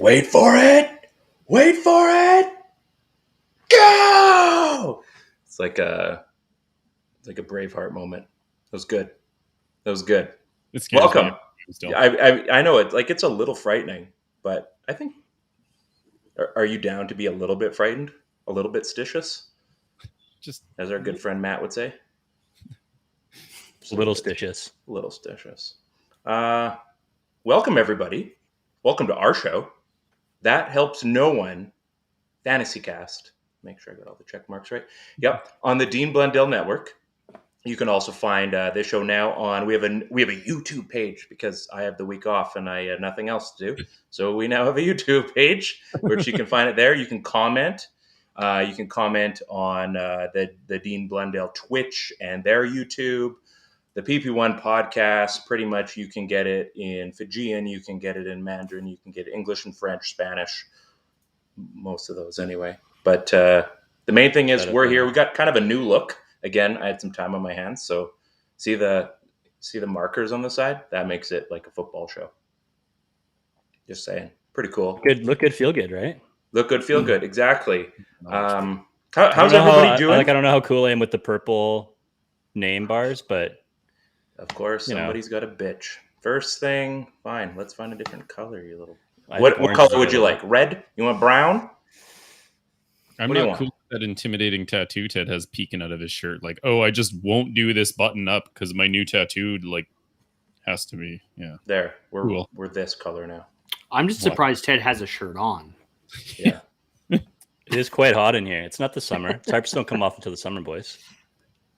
Wait for it. Wait for it. Go! It's like a Braveheart moment. That was good. Welcome. I know it. Like, it's a little frightening, but I think. Are you down to be a little bit frightened, a little bit stitious? Just as our good friend Matt would say. A little stitious. Welcome everybody. Welcome to our show. That helps no one. FantasyCast. Make sure I got all the check marks right. Yep. On the Dean Blundell Network. You can also find this show now on. We have a YouTube page because I have the week off and I had nothing else to do. So we now have a YouTube page which you can find it there. You can comment. You can comment on the Dean Blundell Twitch and their YouTube. The PP1 podcast, pretty much you can get it in Fijian, you can get it in Mandarin, you can get English and French, Spanish, most of those anyway. But the main thing is we're here. We got kind of a new look. Again, I had some time on my hands, so see the markers on the side? That makes it like a football show. Just saying. Pretty cool. Good, look good, feel good, right? Look good, feel good. Exactly. How's everybody doing? I don't know how cool I am with the purple name bars, but of course, somebody's got a bitch. First thing, fine. Let's find a different color, you little. What color would you like? Red? You want brown? I'm not cool with that intimidating tattoo Ted has peeking out of his shirt. Like, oh, I just won't do this button up because my new tattoo has to be. Yeah. There. We're this color now. I'm just surprised Ted has a shirt on. Yeah. It is quite hot in here. It's not the summer. Tarps don't come off until the summer, boys.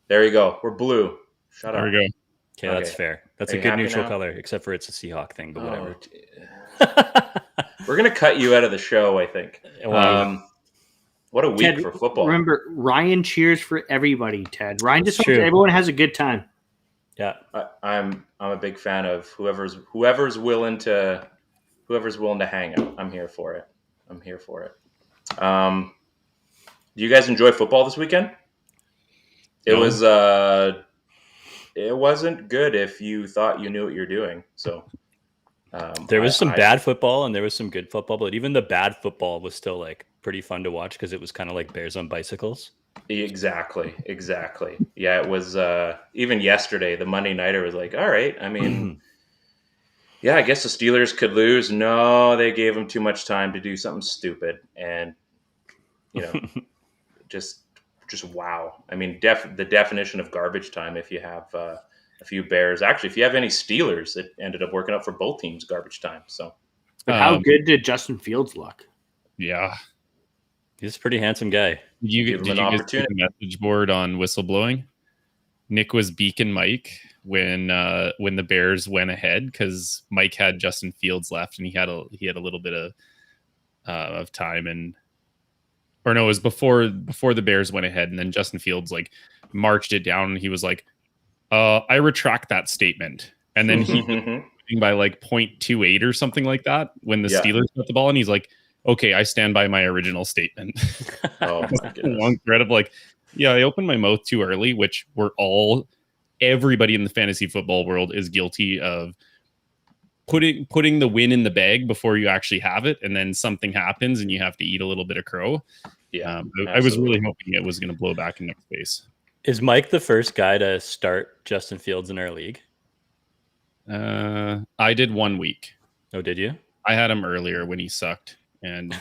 There you go. We're blue. Shut up. There we go. Okay, that's fair. That's a good neutral color, except for it's a Seahawk thing, but whatever. We're going to cut you out of the show, I think. What a week Ted, for football. Remember, Ryan cheers for everybody, Ted. Ryan just hopes everyone has a good time. Yeah. I'm a big fan of whoever's willing to hang out. I'm here for it. Do you guys enjoy football this weekend? It wasn't good if you thought you knew what you're doing. So there was some bad football and there was some good football, but even the bad football was still like pretty fun to watch because it was kind of like bears on bicycles. Exactly. Yeah, it was even yesterday, the Monday nighter was like, all right, I mean, yeah, I guess the Steelers could lose. No, they gave them too much time to do something stupid. And, just wow. I mean, the definition of garbage time if you have a few Bears. Actually, if you have any Steelers, it ended up working out for both teams, garbage time. So, but how good did Justin Fields look? Yeah. He's a pretty handsome guy. Did you guys see the message board on whistleblowing? Nick was beacon Mike when the Bears went ahead because Mike had Justin Fields left and he had a little bit of time it was before the Bears went ahead and then Justin Fields marched it down and he was like, I retract that statement. And then he by 0.28 or something like that when the Steelers got the ball and he's like, okay, I stand by my original statement. Oh my goodness. Long thread of I opened my mouth too early, which everybody in the fantasy football world is guilty of putting the win in the bag before you actually have it. And then something happens and you have to eat a little bit of crow. Yeah. I was really hoping it was going to blow back in next space. Is Mike the first guy to start Justin Fields in our league? I did 1 week. Oh, did you? I had him earlier when he sucked. And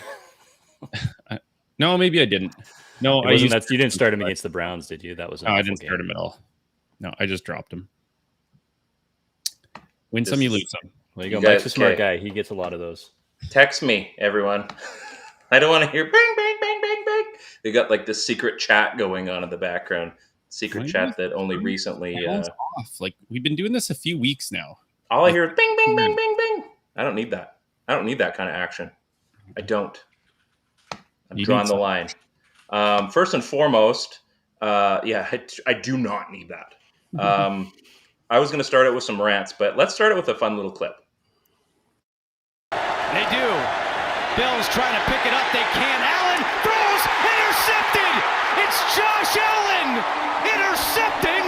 no, maybe I didn't. No, you didn't start him against the Browns, did you? That was I didn't start him at all. No, I just dropped him. Win some, you lose some. Well, you go. Mike's a smart guy. He gets a lot of those. Text me, everyone. I don't want to hear bang, bang, bang, bang, bang. They got this secret chat going on in the background. Secret chat that only recently. Off. We've been doing this a few weeks now. All I hear is bang, bang, bang, bang, bang. I don't need that. I don't need that kind of action. I don't. I'm drawing the line. First and foremost, I do not need that. I was going to start it with some rants, but let's start it with a fun little clip. They do. Bills trying to pick it up. They can. Allen throws. Intercepted. It's Josh Allen. Intercepting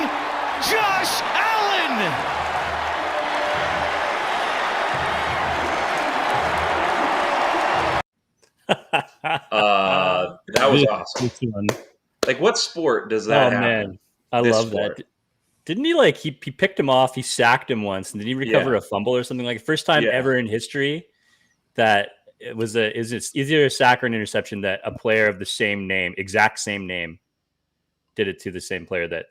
Josh Allen. That was awesome. Like, what sport does that happen? Man, I love that. Didn't he he picked him off, he sacked him once, and did he recover a fumble or something? Like, first time ever in history that it was it's either a sack or an interception that a player of the same name, exact same name, did it to the same player that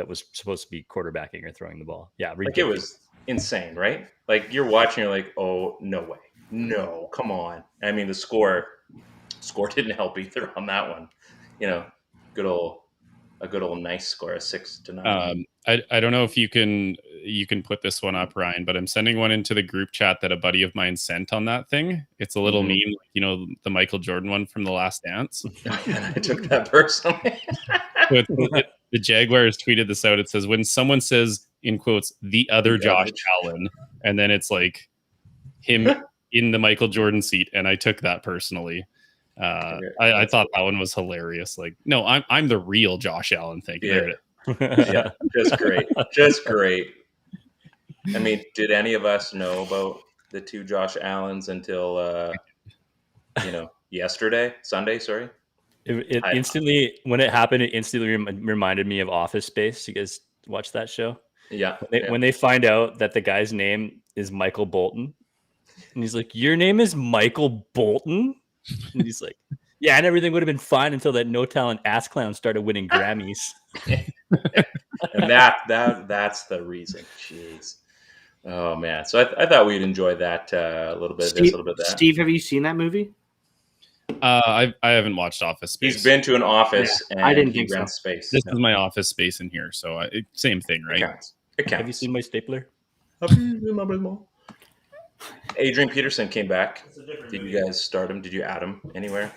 was supposed to be quarterbacking or throwing the ball. Yeah, ridiculous. Like, it was insane, right? Like, you're watching, you're like, oh, no way. No, come on. I mean, the score didn't help either on that one. You know, a good old nice score, a 6-9. I don't know if you can put this one up, Ryan, but I'm sending one into the group chat that a buddy of mine sent on that thing. It's a little meme, you know, the Michael Jordan one from The Last Dance. I took that personally. The Jaguars tweeted this out. It says, when someone says, in quotes, the other Josh Allen, and then it's like him in the Michael Jordan seat, and I took that personally. I thought that one was hilarious. Like, no, I'm the real Josh Allen. Thank you. Yeah, just great. I mean, did any of us know about the two Josh Allens until Sunday? Sorry. It instantly, when it happened, it instantly reminded me of Office Space. You guys watch that show? Yeah. When they find out that the guy's name is Michael Bolton, and he's like, "Your name is Michael Bolton?" And he's like, "Yeah," and everything would have been fine until that no talent ass clown started winning Grammys. And that's the reason. Jeez. Oh man. So I thought we'd enjoy that a little bit. Steve, this, a little bit that. Steve, have you seen that movie? I haven't watched Office Space. He's been to an office, and I didn't he think rents so. space. This is my office space in here, so same thing, right? It counts. Have you seen my stapler? Adrian Peterson came back. Did you guys start him? Did you add him anywhere?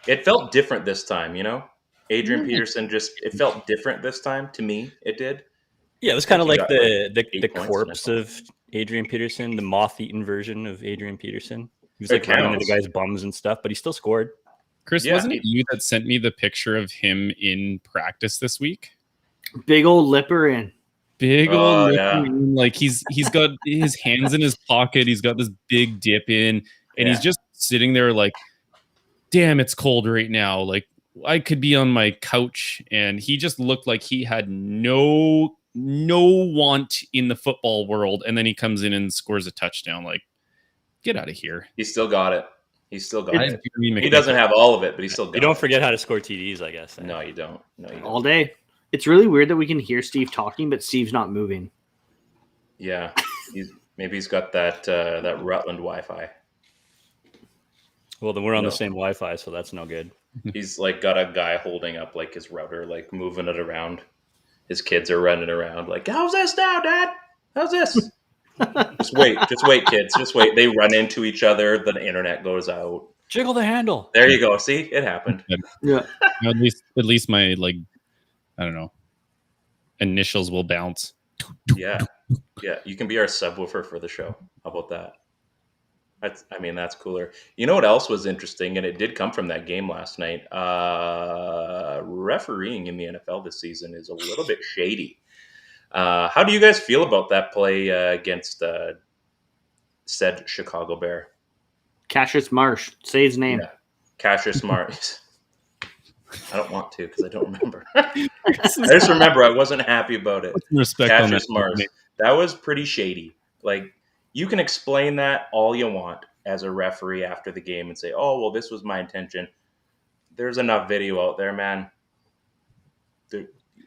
It felt different this time, you know? Adrian Peterson it felt different this time. To me, it did. Yeah, it was kind of like the corpse of Adrian Peterson, the moth-eaten version of Adrian Peterson. He was like running into the guy's bums and stuff, but he still scored. Chris, wasn't it you that sent me the picture of him in practice this week? Big old lipper in. Like he's got his hands in his pocket. He's got this big dip in, and he's just sitting there like, damn, it's cold right now. Like, I could be on my couch. And he just looked like he had no want in the football world. And then he comes in and scores a touchdown. Like, get out of here. He still got it. He doesn't have all of it, but he still got it. You don't forget how to score TDs, I guess. No, you don't. All day. It's really weird that we can hear Steve talking, but Steve's not moving. Yeah. Maybe he's got that Rutland Wi-Fi. Well, then we're on the same Wi-Fi, so that's no good. He's like got a guy holding up like his router, like moving it around. His kids are running around like, how's this now, Dad? How's this? Just wait, kids. Just wait. They run into each other. The internet goes out. Jiggle the handle. There you go. See, it happened. Yeah. At least my, like, I don't know, initials will bounce. Yeah. You can be our subwoofer for the show. How about that? That's cooler. You know what else was interesting, and it did come from that game last night. Refereeing in the NFL this season is a little bit shady. How do you guys feel about that play against said Chicago Bear? Cassius Marsh. Say his name. Yeah. Cassius Marsh. I don't want to because I don't remember. I just remember I wasn't happy about it. Cassius Marsh. That was pretty shady. Like, you can explain that all you want as a referee after the game and say, oh, well, this was my intention. There's enough video out there, man.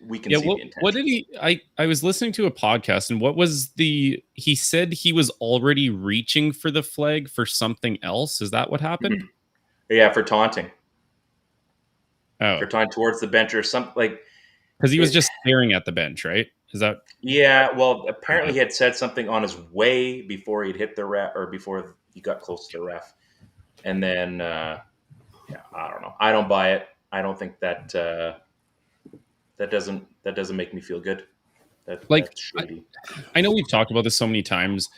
We can see the intention. What did he... I was listening to a podcast, and what was he said he was already reaching for the flag for something else. Is that what happened? Mm-hmm. Yeah, for taunting. Oh. For taunting towards the bench or something. Like, because he was just staring at the bench, right? Is that... Yeah, well, apparently he had said something on his way before he'd hit the ref, or before he got close to the ref. And then, I don't know. I don't buy it. I don't think that that doesn't make me feel good. That's shady. I know we've talked about this so many times.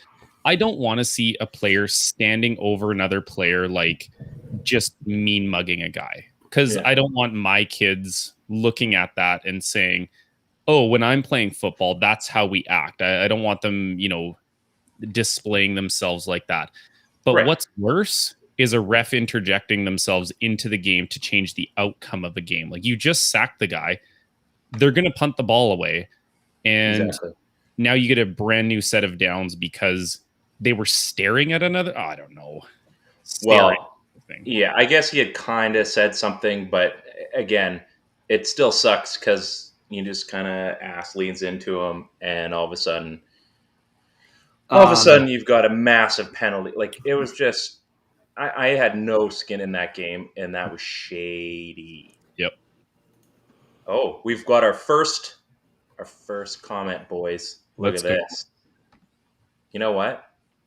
I don't want to see a player standing over another player, like just mean mugging a guy. Because I don't want my kids looking at that and saying, oh, when I'm playing football, that's how we act. I don't want them, displaying themselves like that. But what's worse is a ref interjecting themselves into the game to change the outcome of a game. Like, you just sacked the guy, they're going to punt the ball away, and now you get a brand new set of downs because they were staring at another. I don't know. Yeah, I guess he had kind of said something, but again, it still sucks because you just kind of ass leans into him, and all of a sudden you've got a massive penalty. Like, it was just, I had no skin in that game, and that was shady. Yep. Oh, we've got our first comment, boys. Look at this. You know what?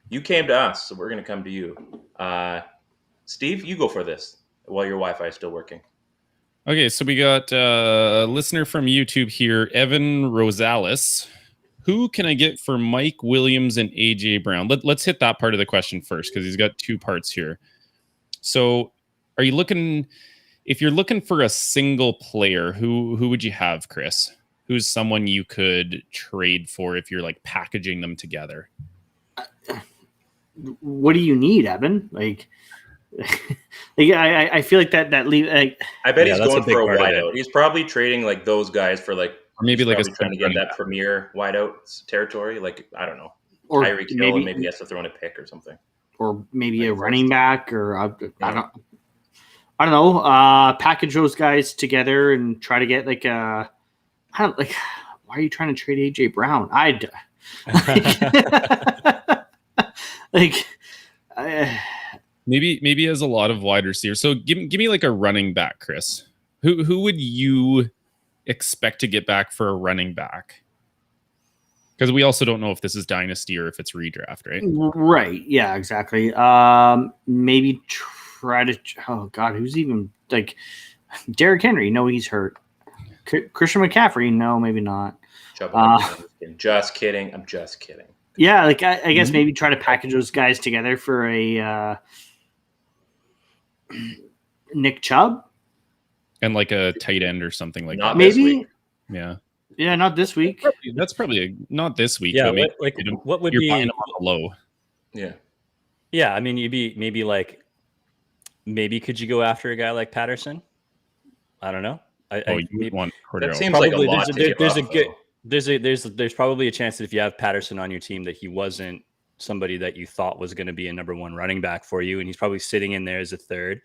You came to us, so we're going to come to you. Steve, you go for this while your Wi-Fi is still working. Okay, so we got a listener from YouTube here, Evan Rosales. Who can I get for Mike Williams and AJ Brown? Let's hit that part of the question first, because he's got two parts here. So are you looking, if you're looking for a single player, who would you have, Chris? Who's someone you could trade for if you're like packaging them together? What do you need, Evan? I feel like that leave. I bet he's going for a wideout. He's probably trading like those guys for like, or maybe like trying to get that premier wideout territory. Like, I don't know, or Tyreek Hill, and maybe he has to throw in a pick or something, or maybe a running back, or I don't know. Package those guys together and try to get like a. I don't like. Why are you trying to trade AJ Brown? Maybe he has a lot of wide receivers. So give me like a running back, Chris. Who would you expect to get back for a running back? Because we also don't know if this is dynasty or if it's redraft, right? Right. Yeah, exactly. Maybe try to. Oh God, who's even like Derrick Henry? No, he's hurt. Christian McCaffrey? No, maybe not. Just kidding. I'm just kidding. Yeah, like I guess maybe try to package those guys together for a Nick Chubb and like a tight end or something like not that. Maybe. This week. Yeah, not this week. That's probably not this week. Yeah, what would you're buying them on the low? Yeah. I mean, you'd be maybe could you go after a guy like Patterson? I don't know. You want Cordero. That seems like a lot. There's probably a chance that if you have Patterson on your team that he wasn't somebody that you thought was going to be a number one running back for you, and he's probably sitting in there as a third.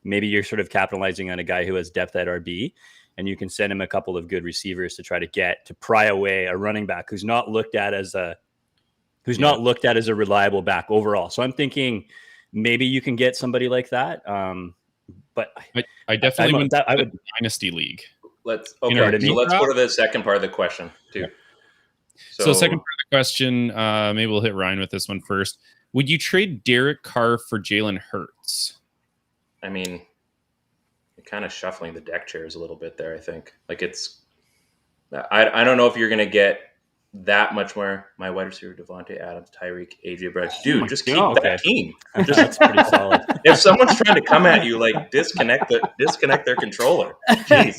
Maybe you're sort of capitalizing on a guy who has depth at RB, and you can send him a couple of good receivers to try to pry away a running back who's not looked at as a reliable back overall. So I'm thinking maybe you can get somebody like that. But I definitely wouldn't. I would dynasty league. Let's go to the second part of the question too. So second part of the question, maybe we'll hit Ryan with this one first. Would you trade Derek Carr for Jalen Hurts? I mean, you're kind of shuffling the deck chairs a little bit there. I think I don't know if you're going to get that much more. My wide receiver, Devontae Adams, Tyreek, AJ Brown. Dude, just keep that team. That's pretty solid. If someone's trying to come at you, like disconnect their controller. Jeez,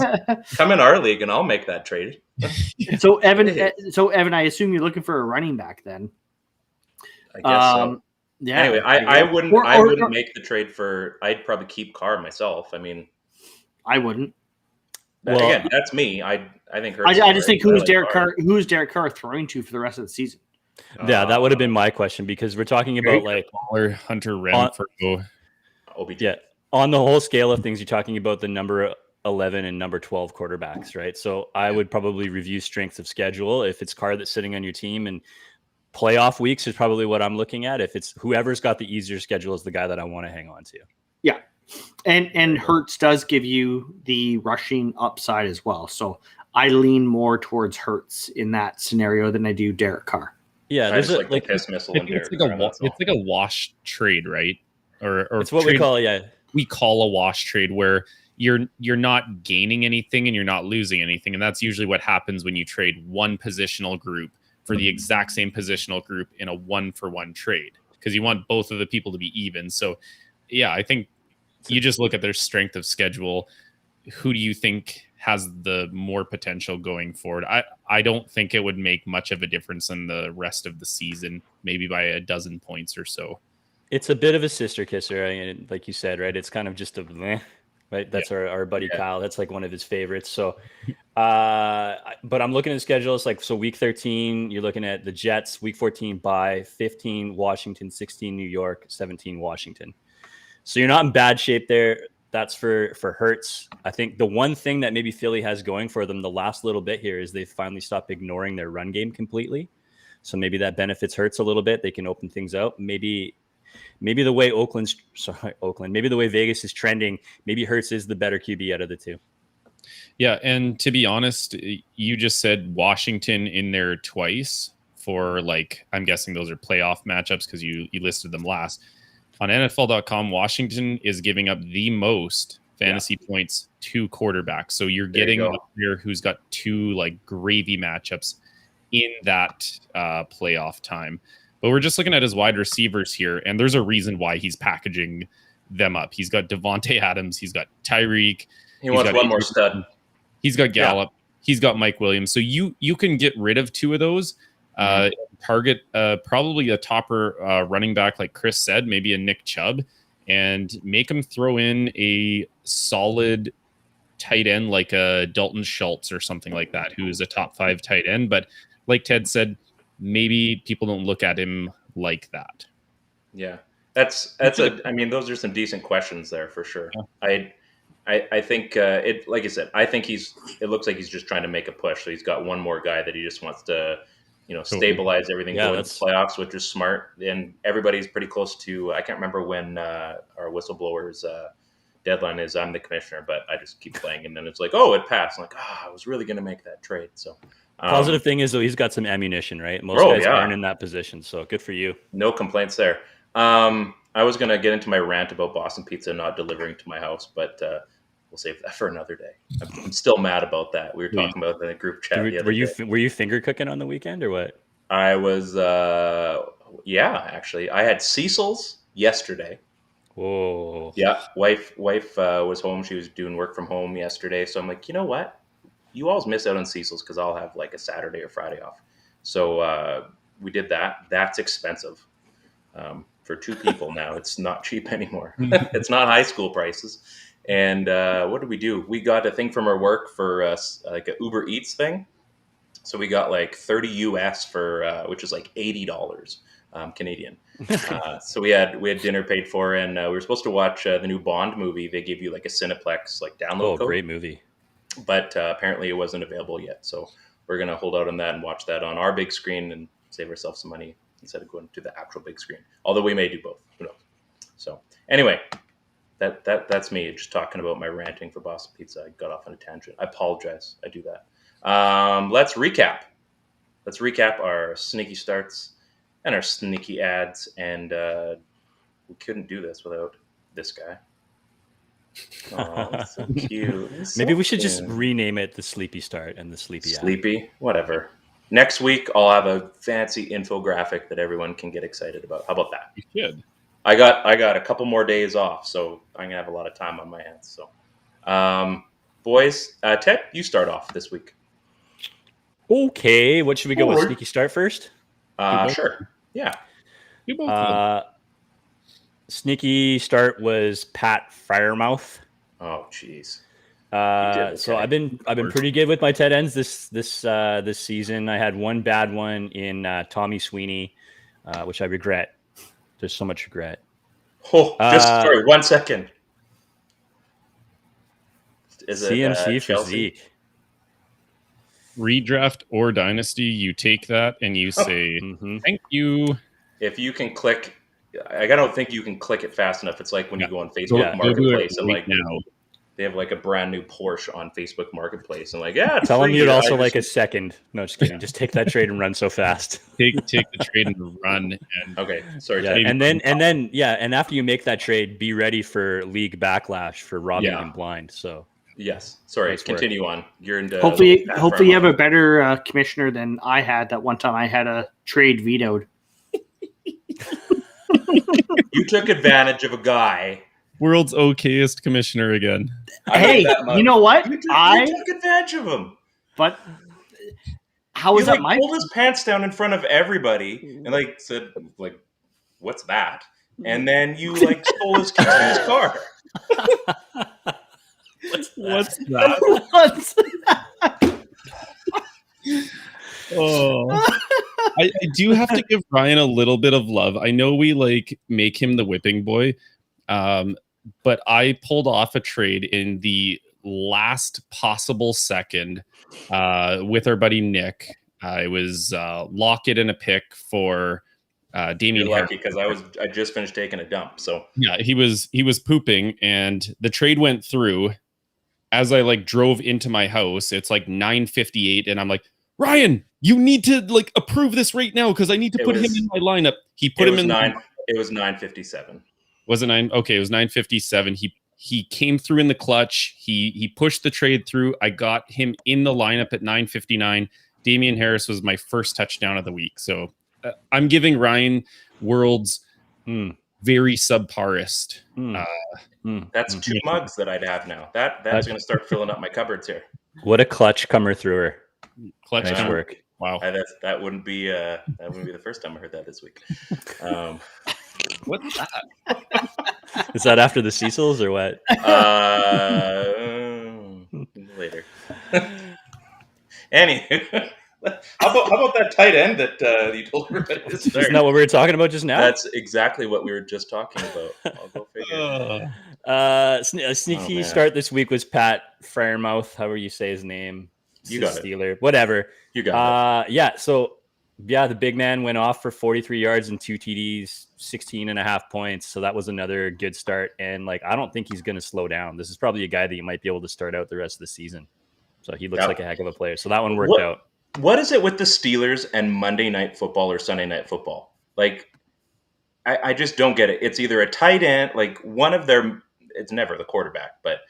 come in our league and I'll make that trade. So Evan, I assume you're looking for a running back then. I guess so. Yeah. Anyway, I wouldn't make the trade for. I'd probably keep Carr myself. I mean, I wouldn't. Well, again, that's me. I think Hurts. I just think who's Derek Carr? Who's Derek Carr throwing to for the rest of the season? Yeah, that would have been my question because we're talking about like Hunter Renfrow. OBJ. Yeah, on the whole scale of things, you're talking about the number 11 and number 12 quarterbacks, right? So I would probably review strength of schedule if it's Carr that's sitting on your team, and playoff weeks is probably what I'm looking at. If it's whoever's got the easier schedule is the guy that I want to hang on to. Yeah. And Hurts does give you the rushing upside as well. So I lean more towards Hurts in that scenario than I do Derek Carr. Yeah, there's the piss missile in Derek Carr. It's like a wash trade, right? Or it's what we call we call a wash trade where you're not gaining anything and you're not losing anything, and that's usually what happens when you trade one positional group for the exact same positional group in a 1-for-1 trade because you want both of the people to be even. So yeah, I think you just look at their strength of schedule. Who do you think has the more potential going forward? I don't think it would make much of a difference in the rest of the season, maybe by a dozen points or so. It's a bit of a sister kisser, and like you said, right? It's kind of just a meh, right? That's our buddy Kyle. That's like one of his favorites. So, but I'm looking at the schedule. It's like, so week 13, you're looking at the Jets, week 14 bye, 15 Washington, 16 New York, 17 Washington. So you're not in bad shape there. That's for Hurts. I think the one thing that maybe Philly has going for them the last little bit here is they finally stopped ignoring their run game completely. So maybe that benefits Hurts a little bit. They can open things out. Maybe the way maybe the way Vegas is trending, maybe Hurts is the better QB out of the two. Yeah, and to be honest, you just said Washington in there twice for, like, I'm guessing those are playoff matchups because you listed them last. On NFL.com, Washington is giving up the most fantasy points to quarterbacks. So you're getting a player who's got two like gravy matchups in that playoff time. But we're just looking at his wide receivers here, and there's a reason why he's packaging them up. He's got Devontae Adams. He's got Tyreek. He wants one more stud. He's got Gallup. Yeah. He's got Mike Williams. So you can get rid of two of those. Target probably a topper running back, like Chris said, maybe a Nick Chubb, and make him throw in a solid tight end like a Dalton Schultz or something like that, who is a top 5 tight end. But like Ted said, maybe people don't look at him like that. Yeah, I mean, those are some decent questions there for sure. Yeah. I think it, like I said, I think it looks like he's just trying to make a push. So he's got one more guy that he just wants to, stabilize everything going to the playoffs, which is smart. And everybody's pretty close to, I can't remember when our whistleblower's deadline is. I'm the commissioner, but I just keep playing. And then it's like, oh, it passed. I'm like, I was really going to make that trade. So positive thing is, though, he's got some ammunition, right? Most guys aren't in that position. So good for you. No complaints there. I was going to get into my rant about Boston Pizza not delivering to my house, but we'll save that for another day. I'm still mad about that. We were talking about that in the group chat the other day. Were you finger cooking on the weekend or what? I was, actually. I had Cecil's yesterday. Whoa. Yeah, wife was home. She was doing work from home yesterday. So I'm like, you know what? You always miss out on Cecil's because I'll have like a Saturday or Friday off. So we did that. That's expensive. For 2 people now. It's not cheap anymore. It's not high school prices. And what did we do? We got a thing from our work for like a Uber Eats thing. So we got like 30 US for which is like $80 Canadian. So we had dinner paid for, and we were supposed to watch the new Bond movie. They give you like a Cineplex like download code. Great movie. But apparently it wasn't available yet. So we're gonna hold out on that and watch that on our big screen and save ourselves some money instead of going to the actual big screen. Although we may do both. Who knows? So anyway. That's me just talking about my ranting for Boston Pizza. I got off on a tangent. I apologize. I do that. Let's recap. Let's recap our sneaky starts and our sneaky ads. And we couldn't do this without this guy. Oh, so cute. Maybe we should just rename it the Sleepy Start and the Sleepy ad. Sleepy, whatever. Next week, I'll have a fancy infographic that everyone can get excited about. How about that? You should. I got a couple more days off, so I'm gonna have a lot of time on my hands. So, boys, Ted, you start off this week. Okay, what should we go with? Sneaky start first? Sure. Yeah. Sneaky start was Pat Freiermuth. Oh, jeez. So I've been pretty good with my tight ends this season. I had one bad one in Tommy Sweeney, which I regret. There's so much regret. Oh, sorry, 1 second. Is it CMC for Chelsea? Zeke? Redraft or dynasty, you take that and you say, thank you. If you can click, I don't think you can click it fast enough. It's like when you go on Facebook Marketplace and like they have like a brand new Porsche on Facebook Marketplace and like, tell them you'd also like a second. No, just kidding. Just take that trade and run so fast. Take the trade and run. And okay, sorry. Yeah, and then after you make that trade, be ready for league backlash for robbing him blind. So yes, sorry. Continue on. You're into hopefully you have a better commissioner than I had. That one time I had a trade vetoed. You took advantage of a guy. World's okayest commissioner again. Hey, you know what? You took advantage of him. But how is that my pulled his pants down in front of everybody and like said, like, what's that? and then you like stole his keys in his car. What's that? What's Oh, I do have to give Ryan a little bit of love. I know we like make him the whipping boy, but I pulled off a trade in the last possible second with our buddy Nick. I was Lockett and a pick for Damien. You're lucky because I just finished taking a dump. So yeah, he was pooping, and the trade went through. As I like drove into my house, it's like 9:58, and I'm like, Ryan, you need to like approve this right now because I need to put him in my lineup. He put him in. It was 9:57. Was it 9? Okay, it was 9:57. He came through in the clutch. He pushed the trade through. I got him in the lineup at 9:59. Damian Harris was my first touchdown of the week. So I'm giving Ryan World's very subparist. That's 2 mugs that I'd have now. That's going to start filling up my cupboards here. What a clutch comer through Clutch nice work. Wow. That wouldn't be the first time I heard that this week. What's that? Is that after the Cecils or what? Later. Anywho, how about that tight end that you told everybody to start? Isn't that what we were talking about just now? That's exactly what we were just talking about. I'll go figure. A sneaky start this week was Pat Fairmouth, however you say his name. You got it. Steeler, whatever. You got it. Yeah. So, the big man went off for 43 yards and 2 TDs, 16.5 points. So that was another good start. And like, I don't think he's going to slow down. This is probably a guy that you might be able to start out the rest of the season. So he looks like a heck of a player. So that one worked out. What is it with the Steelers and Monday Night Football or Sunday Night Football? Like, I just don't get it. It's either a tight end, like one of their, it's never the quarterback, but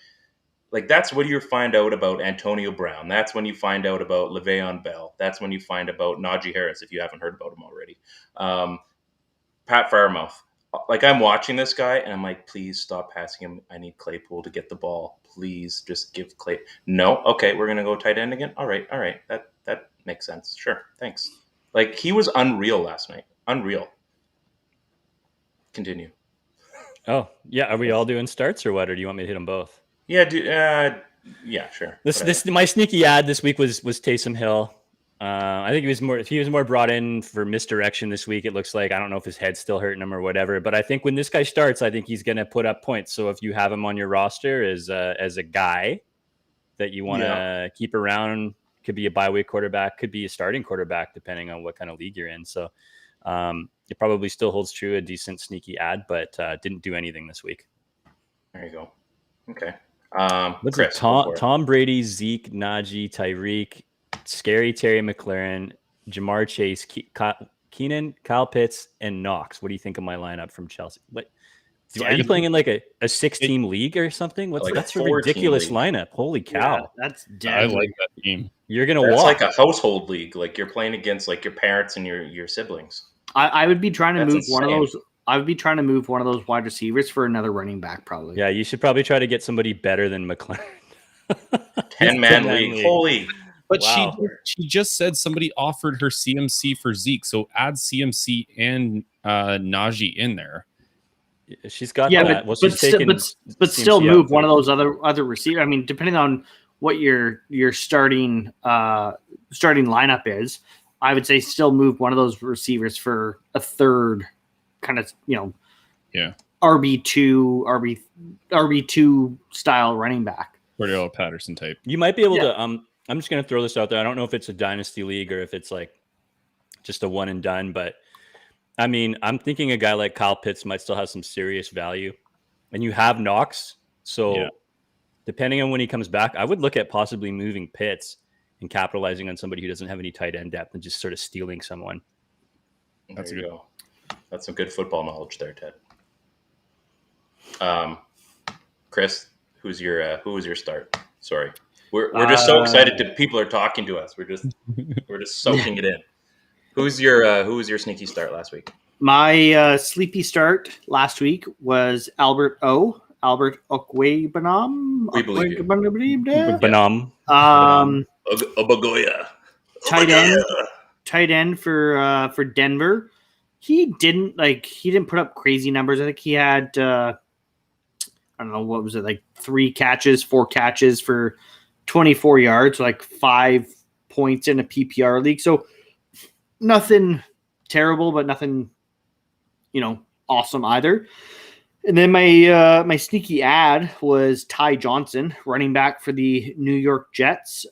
like that's when you find out about Antonio Brown. That's when you find out about Le'Veon Bell. That's when you find about Najee Harris, if you haven't heard about him already. Pat Fairmouth. Like, I'm watching this guy, and I'm like, please stop passing him. I need Claypool to get the ball. Please just give Clay. No? Okay, we're going to go tight end again? All right. That makes sense. Sure, thanks. Like, he was unreal last night. Unreal. Continue. Oh, yeah. Are we all doing starts or what? Or do you want me to hit them both? Yeah, yeah, sure. This my sneaky ad this week was Taysom Hill. I think he was more brought in for misdirection this week. It looks like, I don't know if his head's still hurting him or whatever, but I think when this guy starts, I think he's going to put up points. So if you have him on your roster as a guy that you want to keep around, could be a bye week quarterback, could be a starting quarterback, depending on what kind of league you're in. So it probably still holds true, a decent sneaky ad, but didn't do anything this week. There you go. Okay. What's Chris, Tom Brady, Zeke, Najee, Tyreek, Scary Terry McLaurin, Jamar Chase, Keenan, Kyle Pitts, and Knox. What do you think of my lineup from Chelsea? What are you playing in like a 6-team league or something? That's a ridiculous lineup. Holy cow. Yeah, that's dead. I like that team. You're gonna walk. It's like a household league. Like, you're playing against like your parents and your siblings. I would be trying to move one of those. I would be trying to move one of those wide receivers for another running back, probably. Yeah, you should probably try to get somebody better than McLaren. 10-man league. Holy. But she just said somebody offered her CMC for Zeke, so add CMC and Najee in there. She's got that. But still move one of those other receivers. I mean, depending on what your starting lineup is, I would say still move one of those receivers for a third kind of, RB2 style running back. Cordell Patterson type. You might be able to I'm just going to throw this out there. I don't know if it's a dynasty league or if it's like just a one and done, but I mean, I'm thinking a guy like Kyle Pitts might still have some serious value, and you have Knox. So depending on when he comes back, I would look at possibly moving Pitts and capitalizing on somebody who doesn't have any tight end depth and just sort of stealing someone. That's That's some good football knowledge there, Ted. Chris, who was your start? Sorry. We're just so excited people are talking to us. We're just soaking it in. Who was your sneaky start last week? My sleepy start last week was Albert Okwuegbunam. We believe you. Banam. Obagoya. Tight end for Denver. he didn't put up crazy numbers. I think he had I don't know, what was it, like 4 catches for 24 yards, like 5 points in a PPR league. So nothing terrible, but nothing, awesome either. And then my sneaky ad was Ty Johnson, running back for the New York Jets,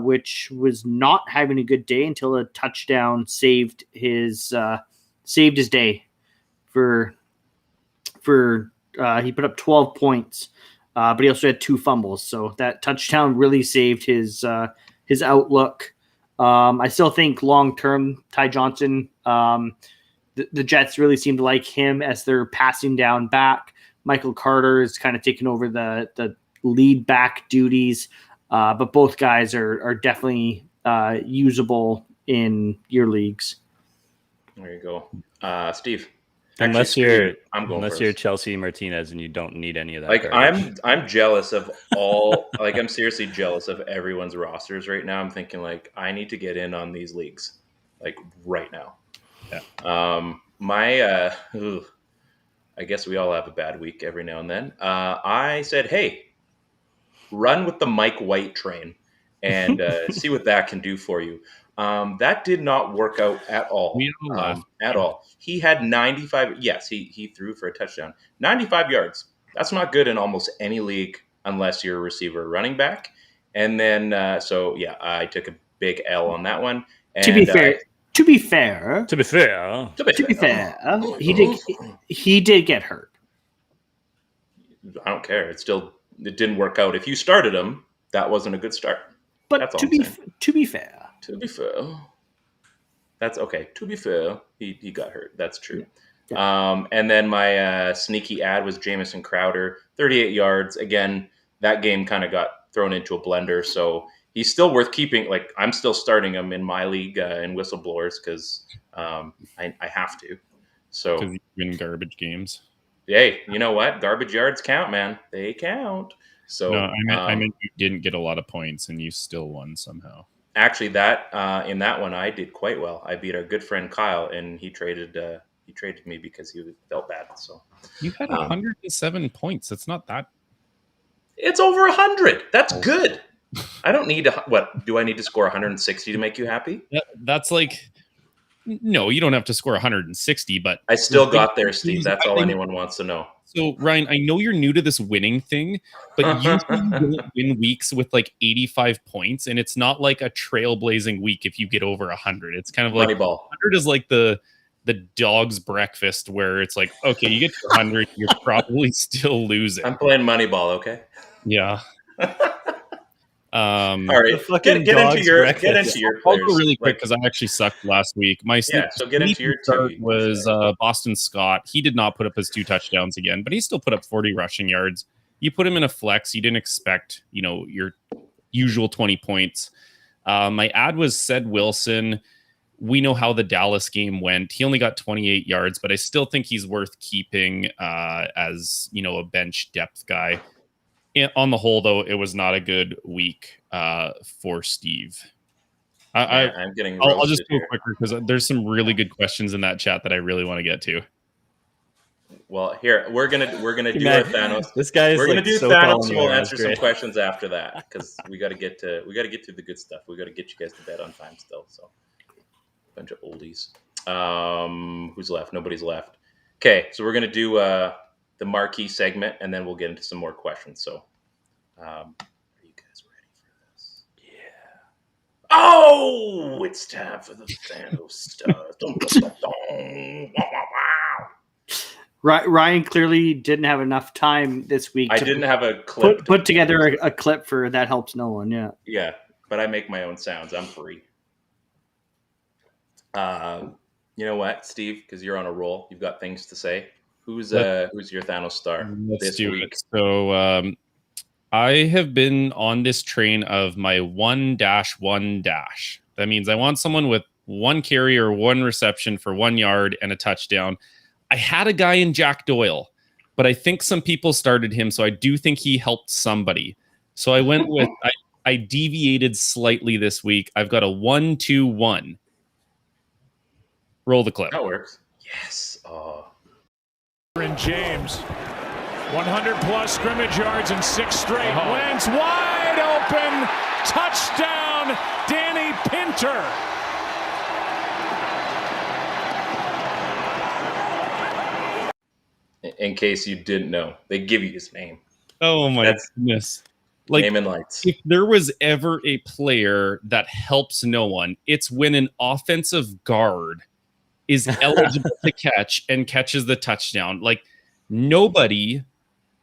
which was not having a good day until a touchdown saved his day. For he put up 12 points, but he also had 2 fumbles. So that touchdown really saved his outlook. I still think long term, Ty Johnson. The Jets really seem to like him as their passing down back. Michael Carter is kind of taking over the lead back duties, but both guys are definitely usable in your leagues. There you go, Steve. Unless you're Chelsea Martinez and you don't need any of that. Like I'm jealous of all. Like I'm seriously jealous of everyone's rosters right now. I'm thinking like I need to get in on these leagues, like right now. Yeah. I guess we all have a bad week every now and then. I said, hey, run with the Mike White train and see what that can do for you. That did not work out at all. At all. He had 95. Yes, he threw for a touchdown. 95 yards. That's not good in almost any league unless you're a receiver or running back. And then, I took a big L on that one. And, To be fair, he did get hurt. I don't care. It didn't work out. If you started him, that wasn't a good start. But to be fair, that's okay. To be fair, he got hurt. That's true. Yeah. And then my sneaky ad was Jamison Crowder, 38 yards. Again, that game kind of got thrown into a blender, so he's still worth keeping. Like I'm still starting him in my league in whistleblowers because I have to. So because you win garbage games. Hey, you know what? Garbage yards count, man. They count. So no, I meant you didn't get a lot of points and you still won somehow. Actually, that in that one I did quite well. I beat our good friend Kyle, and he traded me because he felt bad. So you had 107 points. That's not that. It's over 100. That's good. I don't need what do I need to score 160 to make you happy? That's like no, you don't have to score 160, but I still got there, Steve. That's all anyone wants to know. So Ryan, I know you're new to this winning thing, but you don't win weeks with like 85 points, and it's not like a trailblazing week if you get over 100. It's kind of like Moneyball. 100 is like the dog's breakfast where it's like, okay, you get to 100, you're probably still losing. I'm playing Moneyball, okay? Yeah. All right, get into your players. I'll go really quick because I actually sucked last week. So get into your start was Boston Scott. He did not put up his 2 touchdowns again, but he still put up 40 rushing yards. You put him in a flex. You didn't expect, your usual 20 points. My ad was Ced Wilson. We know how the Dallas game went. He only got 28 yards, but I still think he's worth keeping as, a bench depth guy. On the whole, though, it was not a good week for Steve. I'm getting. I'll just go quicker because there's some really good questions in that chat that I really want to get to. Well, here we're gonna do our Thanos. This guy is. We're gonna do Thanos. And we'll answer some questions after that because we got to get to the good stuff. We got to get you guys to bed on time still. So, bunch of oldies. Who's left? Nobody's left. Okay, so we're gonna do the marquee segment, and then we'll get into some more questions. So, are you guys ready for this? Yeah. Oh, it's time for the Thanos stuff. Ryan clearly didn't have enough time this week. I didn't have a clip. Put together a clip for That Helps No One. Yeah. Yeah, but I make my own sounds. I'm free. You know what, Steve? Because you're on a roll. You've got things to say. Who's your Thanos star this week? So I have been on this train of my 1-1-. That means I want someone with 1 carry or 1 reception for 1 yard and a touchdown. I had a guy in Jack Doyle, but I think some people started him, so I do think he helped somebody. So I went with I deviated slightly this week. I've got a 1-2-1. Roll the clip. That works. Yes. Oh. And James, 100-plus scrimmage yards in 6 straight. Wentz wide open. Touchdown, Danny Pinter. In case you didn't know, they give you his name. Oh my goodness. Like, name and lights. If there was ever a player that helps no one, it's when an offensive guard is eligible to catch and catches the touchdown. Like, nobody,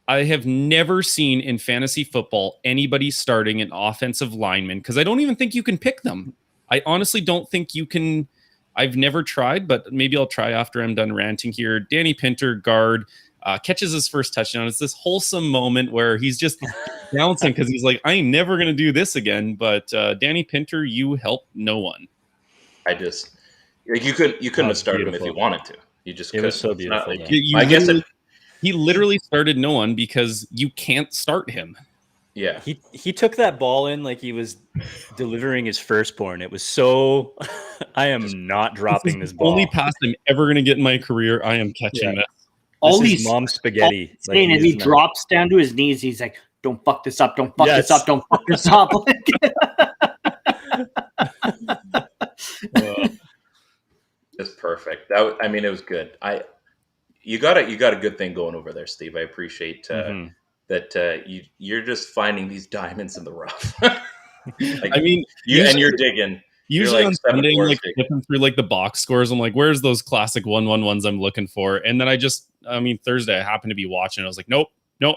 I have never seen in fantasy football anybody starting an offensive lineman, because I don't even think you can pick them. I honestly don't think you can. I've never tried, but maybe I'll try after I'm done ranting here. Danny Pinter, guard, catches his first touchdown. It's this wholesome moment where he's just bouncing because he's like, I ain't never going to do this again. But Danny Pinter, you help no one. I just, like, you couldn't have started him if you wanted to. You just couldn't. It was so beautiful. Like, I guess he literally started no one because you can't start him. Yeah. He took that ball in like he was delivering his firstborn. It was so, I am not dropping this ball. Only pass I'm ever going to get in my career. I am catching this. All these mom's spaghetti. Saying as he drops down to his knees, he's like, "Don't fuck this up! Don't fuck this up! Don't fuck this up!" It's perfect. It was good. You got a good thing going over there, Steve. I appreciate that. You're just finding these diamonds in the rough. You're digging. Usually on Sunday, like flipping through like the box scores, I'm like, where's those classic 1-1-1s I'm looking for? And then Thursday I happened to be watching. I was like, nope,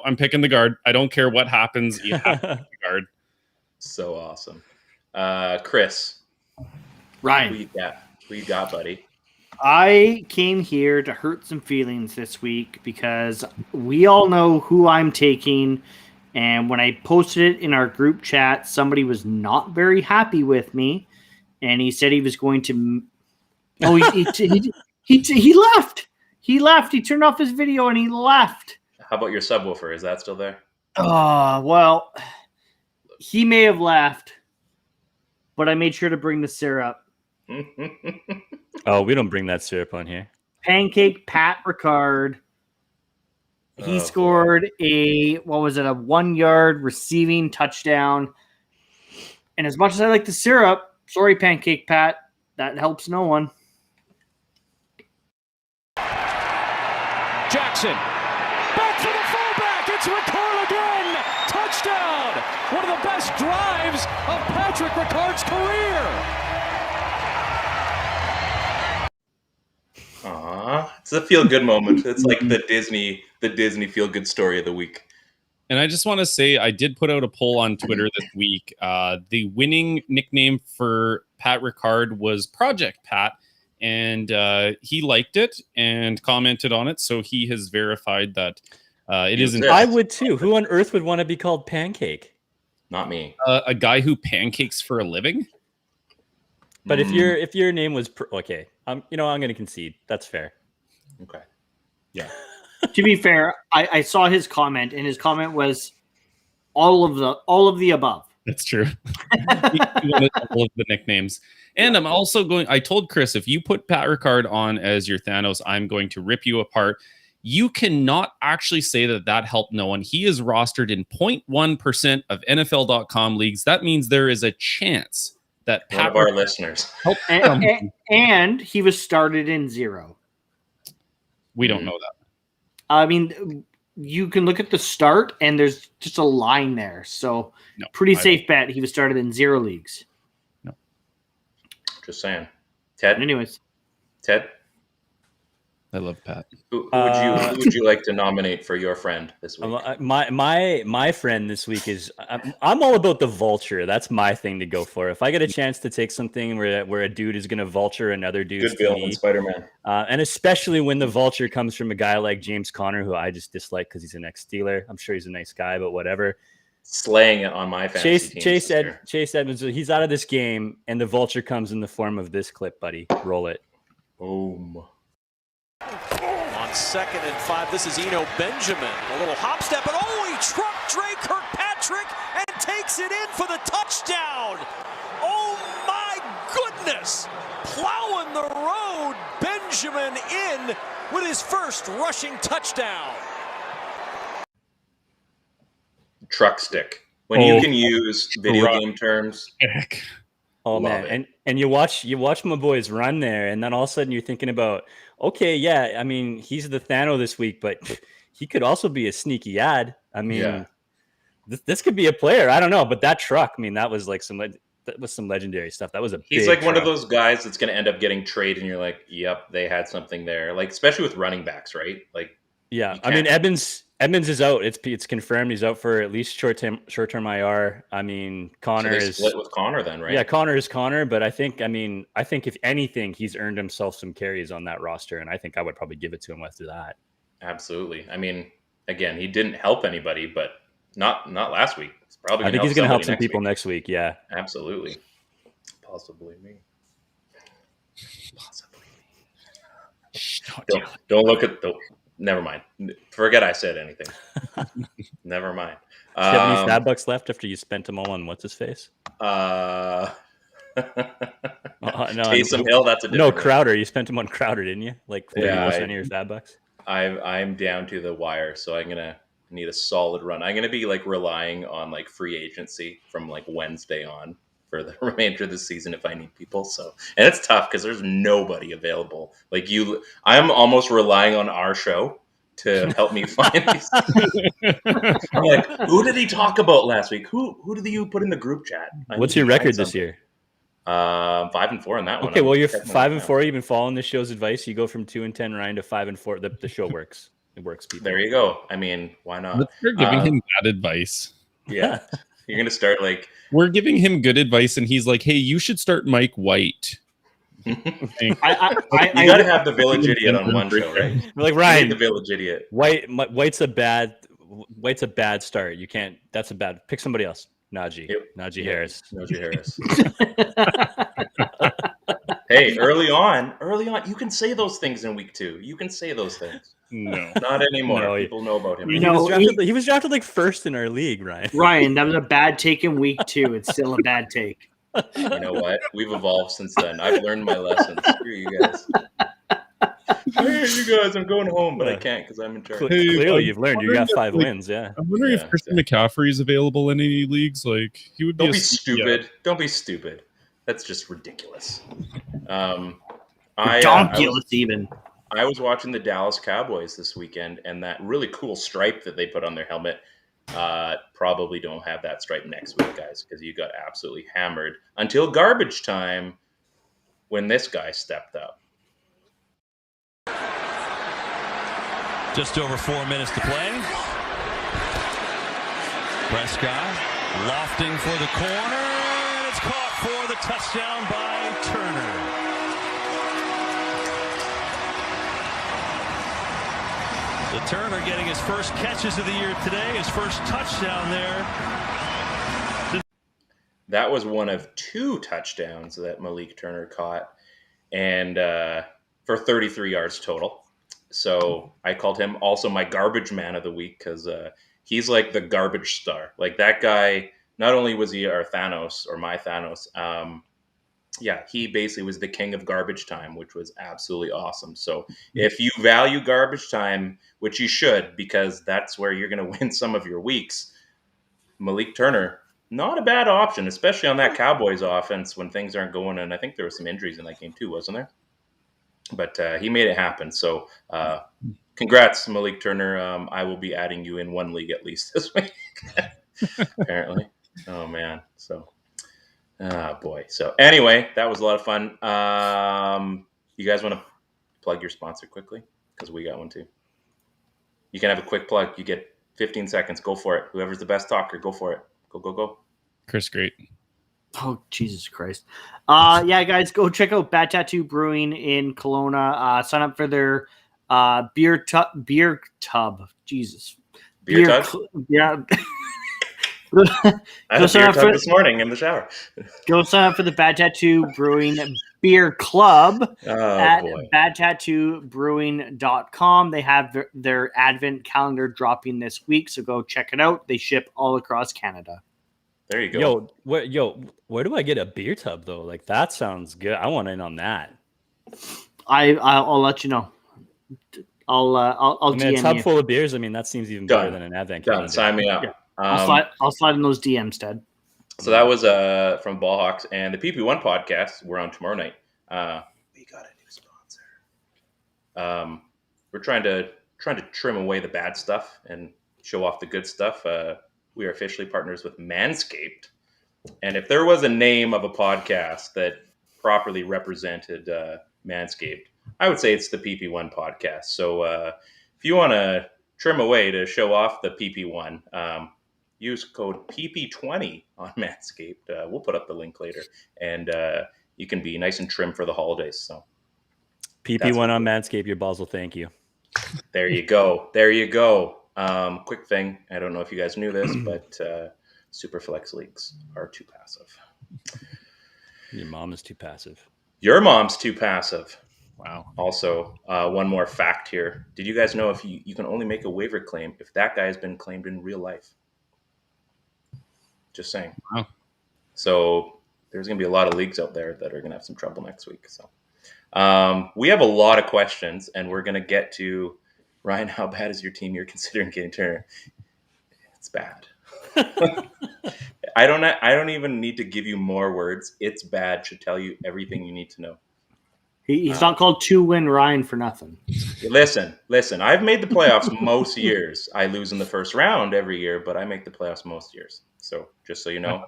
I'm picking the guard. I don't care what happens. You have to pick the guard. So awesome. Chris. Ryan. Who you got, buddy? I came here to hurt some feelings this week because we all know who I'm taking. And when I posted it in our group chat, somebody was not very happy with me. And he said he was going to. Oh, he left. He left. He turned off his video and he left. How about your subwoofer? Is that still there? Well, he may have left, but I made sure to bring the syrup. Oh, we don't bring that syrup on here. Pancake Pat Ricard. He scored a 1-yard receiving touchdown. And as much as I like the syrup, sorry, Pancake Pat, that helps no one. Jackson, back to the fullback. It's Ricard again. Touchdown. One of the best drives of Patrick Ricard's career. It's a feel-good moment. It's like the Disney feel-good story of the week. And I just want to say, I did put out a poll on Twitter this week. The winning nickname for Pat Ricard was Project Pat, and he liked it and commented on it. So he has verified that it isn't. I would too. Who on earth would want to be called Pancake? Not me. A guy who pancakes for a living. But if your name was okay, I'm going to concede. That's fair. Okay. Yeah. To be fair, I saw his comment, and his comment was all of the above. That's true. He wanted all of the nicknames. And I'm also I told Chris, if you put Pat Ricard on as your Thanos, I'm going to rip you apart. You cannot actually say that helped no one. He is rostered in 0.1% of NFL.com leagues. That means there is a chance that Pat, one of our listeners, and he was started in 0. We don't know that. I mean, you can look at the start, and there's just a line there. So, pretty safe bet he was started in 0 leagues. No. Just saying. Ted? Anyways. Ted? I love Pat. Who would you like to nominate for your friend this week? My friend this week is I'm all about the vulture. That's my thing to go for. If I get a chance to take something where a dude is going to vulture another dude's good villain, Spider-Man, and especially when the vulture comes from a guy like James Conner, who I just dislike because he's an ex-Steeler. I'm sure he's a nice guy, but whatever. Slaying it on my fantasy team. Chase Edmonds, he's out of this game, and the vulture comes in the form of this clip, buddy. Roll it. Boom. On 2nd and 5, this is Eno Benjamin. A little hop step, and he trucked Drake Kirkpatrick and takes it in for the touchdown. Oh my goodness! Plowing the road, Benjamin in with his first rushing touchdown. Truck stick. When you can use video game terms. Oh man, and you watch my boys run there, and then all of a sudden you're thinking about, okay, yeah, I mean he's the Thanos this week, but he could also be a sneaky ad. I mean, this could be a player. I don't know, but that truck, I mean, that was like some legendary stuff. That was He's like one of those guys that's going to end up getting traded, and you're like, yep, they had something there. Like especially with running backs, right? Like, yeah, I mean Edmonds is out. It's confirmed he's out for at least short term IR. I mean, Connor is split with Connor then, right? Yeah, Connor is Connor, but I think if anything, he's earned himself some carries on that roster, and I think I would probably give it to him after that. Absolutely. I mean, again, he didn't help anybody, but not last week. It's probably I think he's going to help some people next week. Yeah, absolutely. Possibly me. Don't look at the. Never mind. Forget I said anything. Never mind. Do you have any fab bucks left after you spent them all on what's his face? No, Taysom Hill. That's a different no Crowder. You spent them on Crowder, didn't you? Like 40% of your fab bucks. I'm down to the wire, so I'm gonna need a solid run. I'm gonna be like relying on like free agency from like Wednesday on for the remainder of the season if I need people. So, and it's tough because there's nobody available. Like you, I'm almost relying on our show to help me find these. I'm like, who did he talk about last week? Who did you put in the group chat? What's your record this year? 5-4 on that one. Okay, well, you're 5-4. You've been following this show's advice. You go from 2-10, Ryan, to 5-4. The show works. It works, people. There you go. I mean, why not? Let's start giving him bad advice. Yeah, you're gonna start like we're giving him good advice, and he's like, "Hey, you should start Mike White." You got to have the village idiot on one show, right? We're like, Ryan, the village idiot. White's a bad start. You can't. That's a bad. Pick somebody else. Najee Harris. Najee Harris. Hey, early on, you can say those things in week 2. You can say those things. No, not anymore. No, people know about him. He was drafted like first in our league, Ryan. Ryan, that was a bad take in week 2. It's still a bad take. You know what? We've evolved since then. I've learned my lessons. Screw you guys. Hey, you guys, I'm going home, but I can't because I'm in charge. Hey, clearly, you've learned. You got 5 wins. Yeah. I'm wondering if Christian McCaffrey is available in any leagues. Like he would be. Don't be stupid. Yeah. Don't be stupid. That's just ridiculous. I was watching the Dallas Cowboys this weekend, and that really cool stripe that they put on their helmet. Probably don't have that stripe next week, guys, because you got absolutely hammered until garbage time when this guy stepped up. Just over 4 minutes to play. Prescott lofting for the corner, and it's caught for the touchdown by Turner. The Turner getting his first catches of the year today, his first touchdown there. That was one of 2 touchdowns that Malik Turner caught, and for 33 yards total. So I called him also my garbage man of the week because he's like the garbage star. Like that guy, not only was he our Thanos or my Thanos, he basically was the king of garbage time, which was absolutely awesome. So if you value garbage time, which you should, because that's where you're going to win some of your weeks, Malik Turner, not a bad option, especially on that Cowboys offense when things aren't going. And I think there were some injuries in that game too, wasn't there? But he made it happen. So congrats, Malik Turner. I will be adding you in one league at least this week, apparently. Oh, man. So, boy. So anyway, that was a lot of fun. You guys want to plug your sponsor quickly? Because we got one too. You can have a quick plug. You get 15 seconds. Go for it. Whoever's the best talker, go for it. Go. Chris, great. Oh, Jesus Christ. Yeah, guys, go check out Bad Tattoo Brewing in Kelowna. Sign up for their beer tub. Jesus. Beer tub? Yeah. I had a beer tub this morning in the shower. Go sign up for the Bad Tattoo Brewing Beer Club at badtattoobrewing.com. They have their Advent calendar dropping this week, so go check it out. They ship all across Canada. There you go. Where do I get a beer tub though? Like that sounds good. I want in on that. I'll let you know. I'll DM a tub you. full of beers. I mean, that seems even better than an Advent calendar. Sign me up. Yeah. I'll slide in those DMs, Ted. So that was from Ballhawks and the PP1 podcast. We're on tomorrow night. We got a new sponsor. We're trying to trim away the bad stuff and show off the good stuff. We are officially partners with Manscaped. And if there was a name of a podcast that properly represented Manscaped, I would say it's the PP1 podcast. So if you want to trim away to show off the PP1, use code PP20 on Manscaped. We'll put up the link later. And you can be nice and trim for the holidays. So PP1 on Manscaped, your balls will thank you. There you go. There you go. Quick thing. I don't know if you guys knew this, but Superflex leagues are too passive. Your mom is too passive. Your mom's too passive. Wow. Also, one more fact here. Did you guys know if you can only make a waiver claim if that guy has been claimed in real life? Just saying. Wow. So there's going to be a lot of leagues out there that are going to have some trouble next week. So we have a lot of questions, and we're going to get to, Ryan, how bad is your team you're considering getting Turner? It's bad. I don't even need to give you more words. It's bad should tell you everything you need to know. He's not called 2-win Ryan for nothing. Listen. I've made the playoffs most years. I lose in the first round every year, but I make the playoffs most years. So just so you know,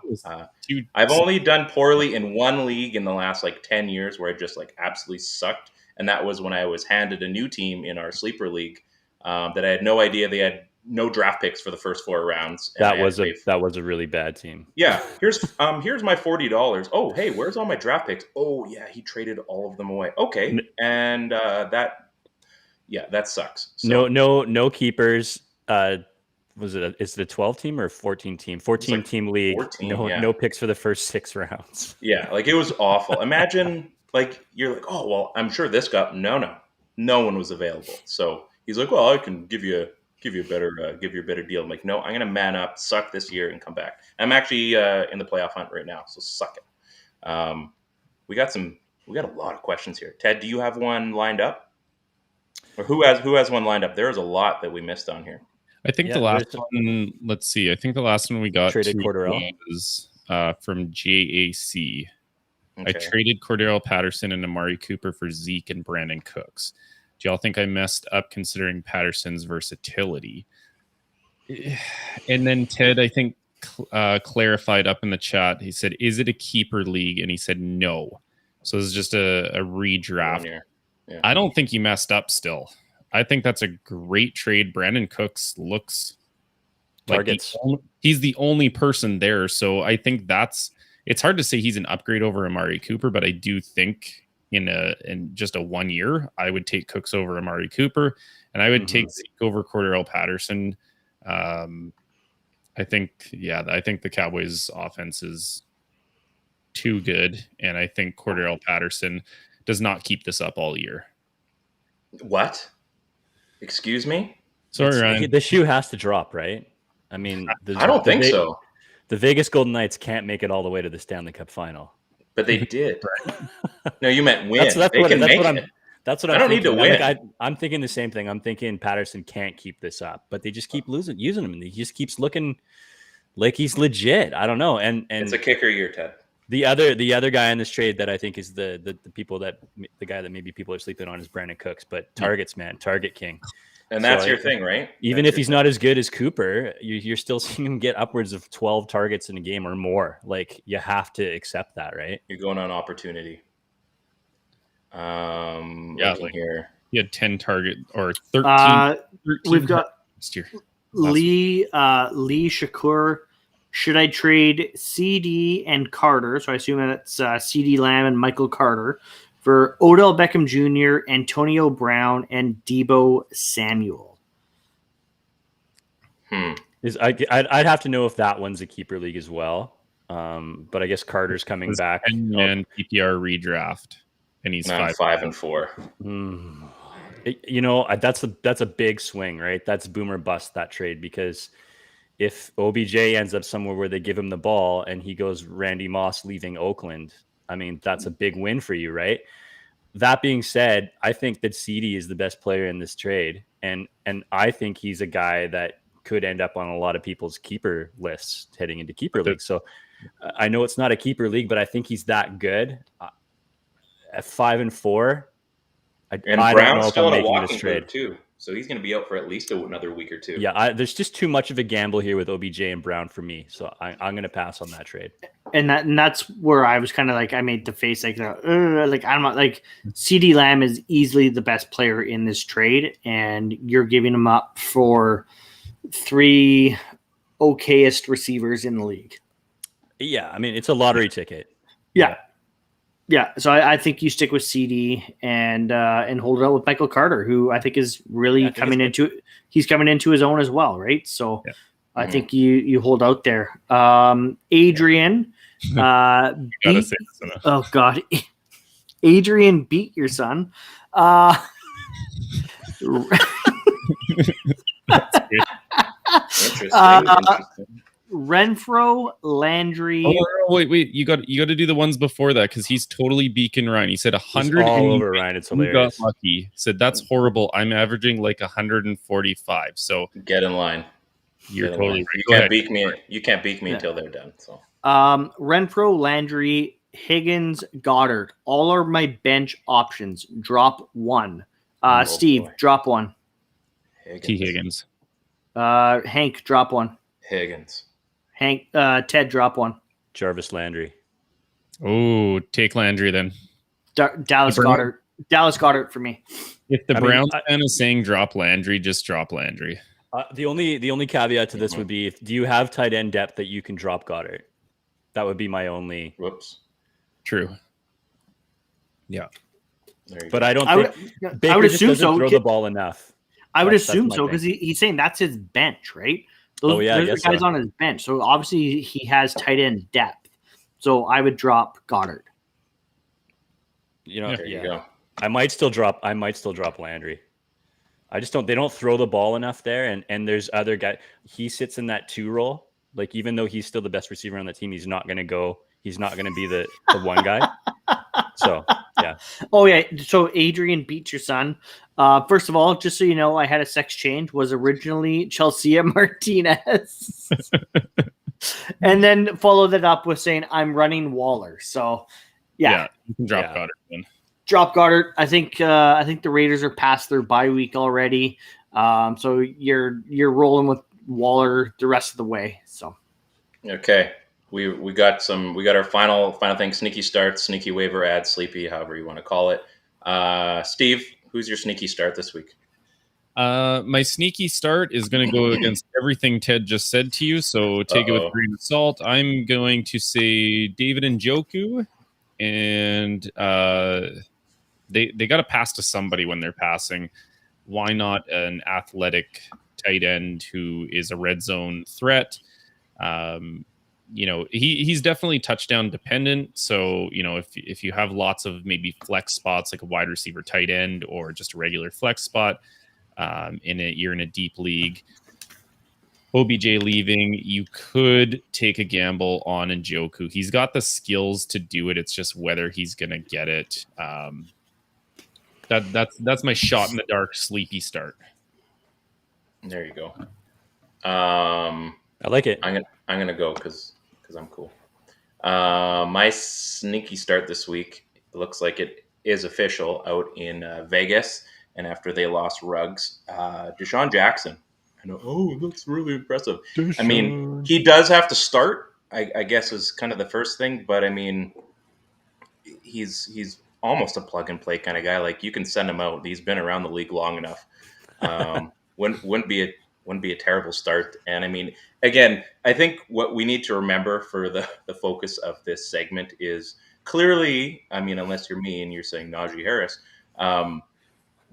I've only done poorly in one league in the last 10 years where I just absolutely sucked. And that was when I was handed a new team in our sleeper league that I had no idea they had no draft picks for the first 4 rounds. That was a really bad team. Yeah. Here's my $40. Oh, hey, where's all my draft picks? Oh yeah, he traded all of them away. Okay. And that sucks. So, no keepers. Is it a 12 team or 14 team? 14 team league. 14, no picks for the first 6 rounds. Yeah, it was awful. Imagine you're oh well, I'm sure this got no one was available. So he's like, well, I can give you a better deal. I'm like, no, I'm gonna man up, suck this year, and come back. I'm actually in the playoff hunt right now, so suck it. We got a lot of questions here. Ted, do you have one lined up, or who has one lined up? There's a lot that we missed on here. I think the last one. Let's see. I think the last one we got traded Cordero was from JAC. Okay. I traded Cordero Patterson and Amari Cooper for Zeke and Brandon Cooks. Do y'all think I messed up considering Patterson's versatility? And then Ted, I think, clarified up in the chat. He said, is it a keeper league? And he said no. So this is just a redraft. Yeah. I don't think you messed up still. I think that's a great trade. Brandon Cooks looks targets. He's the only person there. So I think it's hard to say he's an upgrade over Amari Cooper, but I do think in just a 1 year, I would take Cooks over Amari Cooper, and I would take Zeke over Cordero Patterson. I think the Cowboys offense is too good, and I think Cordero Patterson does not keep this up all year. What? Excuse me? Sorry, Ryan. The shoe has to drop, right? I mean, I don't think so. The Vegas Golden Knights can't make it all the way to the Stanley Cup final. But they did. No, you meant win. That's what I'm I don't thinking. need to win. I'm thinking the same thing. I'm thinking Patterson can't keep this up, but they just keep using him, and he just keeps looking like he's legit. I don't know. And it's a kicker year, Ted. The other guy in this trade that I think is the guy that maybe people are sleeping on is Brandon Cooks, but targets, man, target king. And that's your thing, right? Even if he's not as good as Cooper, you're still seeing him get upwards of 12 targets in a game or more. You have to accept that, right? You're going on opportunity. Here. He had 10 target or 13. We've got Lee Shakur. Should I trade CD and Carter? So I assume that's CD Lamb and Michael Carter for Odell Beckham Jr., Antonio Brown, and Deebo Samuel. I'd have to know if that one's a keeper league as well. But I guess Carter's coming back. And PPR redraft, and he's 5-4. That's a big swing, right? That's boom or bust, that trade, because if OBJ ends up somewhere where they give him the ball and he goes Randy Moss leaving Oakland, I mean, that's a big win for you, right? that being said, I think that CD is the best player in this trade, and I think he's a guy that could end up on a lot of people's keeper lists heading into keeper leagues. So I know it's not a keeper league, but I think he's that good. At 5-4, I don't know if I'm making this trade too. So he's going to be out for at least another week or two. Yeah, there's just too much of a gamble here with OBJ and Brown for me, so I'm going to pass on that trade. And that's where I was kind of like, I made the face like I'm not like CD Lamb is easily the best player in this trade, and you're giving him up for 3 okayest receivers in the league. Yeah, I mean it's a lottery ticket. Yeah, so I think you stick with CD and hold it out with Michael Carter, who I think is really coming into his own as well, right? So I think you hold out there. Adrian, oh God, Adrian beat your son. Interesting. Renfro, Landry. Oh, wait! You got to do the ones before that because he's totally beaking Ryan. He said 100 all over Ryan. It's hilarious. Got lucky. Said that's horrible. I'm averaging like 145. So get in line. You're totally right. You can't beat me. You can't beat me until they're done. So Renfro, Landry, Higgins, Goddard. All are my bench options. Drop one. Steve, drop one. Higgins. Hank, drop one. Higgins. Hank, Ted, drop one. Jarvis Landry. Oh, take Landry then. Dallas Goddard. Dallas Goddard for me. If the Browns fan is saying drop Landry, just drop Landry. The only caveat to this would be, do you have tight end depth that you can drop Goddard? That would be my only. Whoops. True. Yeah. But I don't think Baker just doesn't throw the ball enough. I would assume so because he's saying that's his bench, right? Those are guys on his bench. So obviously he has tight end depth. So I would drop Goddard. You go. I might still drop Landry. I just don't. They don't throw the ball enough there, and there's other guys. He sits in that 2 role. Like even though he's still the best receiver on the team, he's not going to go. He's not going to be the one guy. So yeah. Oh yeah. So Adrian beat your son. First of all, just so you know, I had a sex change. Was originally Chelsea Martinez, and then followed it up with saying I'm running Waller. So yeah, you can drop Goddard then. Drop Goddard. I think the Raiders are past their bye week already. So you're rolling with Waller the rest of the way. So okay. We got our final thing, sneaky starts, sneaky waiver ads, sleepy, however you want to call it. Steve, who's your sneaky start this week? My sneaky start is going to go against everything Ted just said to you, so take it with a grain of salt. I'm going to say David Njoku, and they got to pass to somebody when they're passing. Why not an athletic tight end who is a red zone threat? He's definitely touchdown dependent. So, if you have lots of maybe flex spots like a wide receiver tight end or just a regular flex spot, you're in a deep league, OBJ leaving, you could take a gamble on Njoku. He's got the skills to do it. It's just whether he's going to get it. That's my shot in the dark, sleepy start. There you go. I like it. I'm gonna go because I'm cool. My sneaky start this week, it looks like it is official out in Vegas, and after they lost Ruggs, Deshaun Jackson. I know. Oh, it looks really impressive. I mean, he does have to start, I guess, is kind of the first thing. But I mean, he's almost a plug and play kind of guy. Like you can send him out. He's been around the league long enough. Wouldn't be a terrible start. And I mean, again, I think what we need to remember for the focus of this segment is clearly, I mean, unless you're me and you're saying Najee Harris,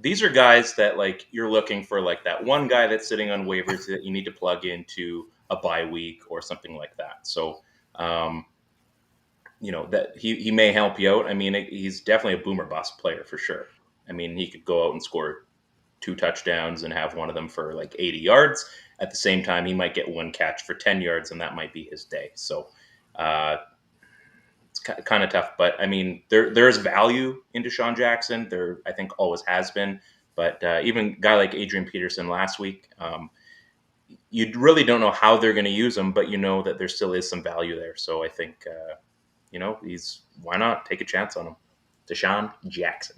these are guys that like you're looking for like that one guy that's sitting on waivers that you need to plug into a bye week or something like that. So, that he may help you out. I mean, he's definitely a boomer bust player for sure. I mean, he could go out and score 2 touchdowns and have one of them for like 80 yards. At the same time, he might get one catch for 10 yards and that might be his day. So it's kind of tough. But I mean, there is value in Deshaun Jackson. There, I think, always has been. But even a guy like Adrian Peterson last week, you really don't know how they're going to use him, but you know that there still is some value there. So I think, why not take a chance on him? Deshaun Jackson.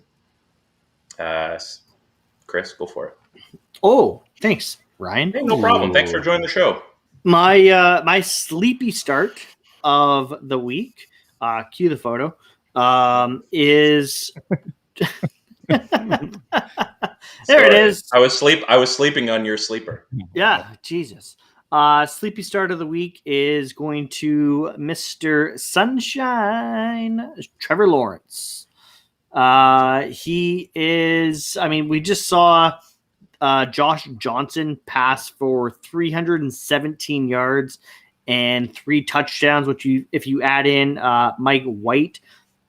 Chris, go for it. Oh, thanks, Ryan. Hey, no problem. Thanks for joining the show. My sleepy start of the week, cue the photo, is there it is. I was sleeping on your sleeper. Yeah, Jesus. Sleepy start of the week is going to Mr. Sunshine, Trevor Lawrence. He is, I mean, we just saw Josh Johnson pass for 317 yards and 3 touchdowns, which if you add in Mike White,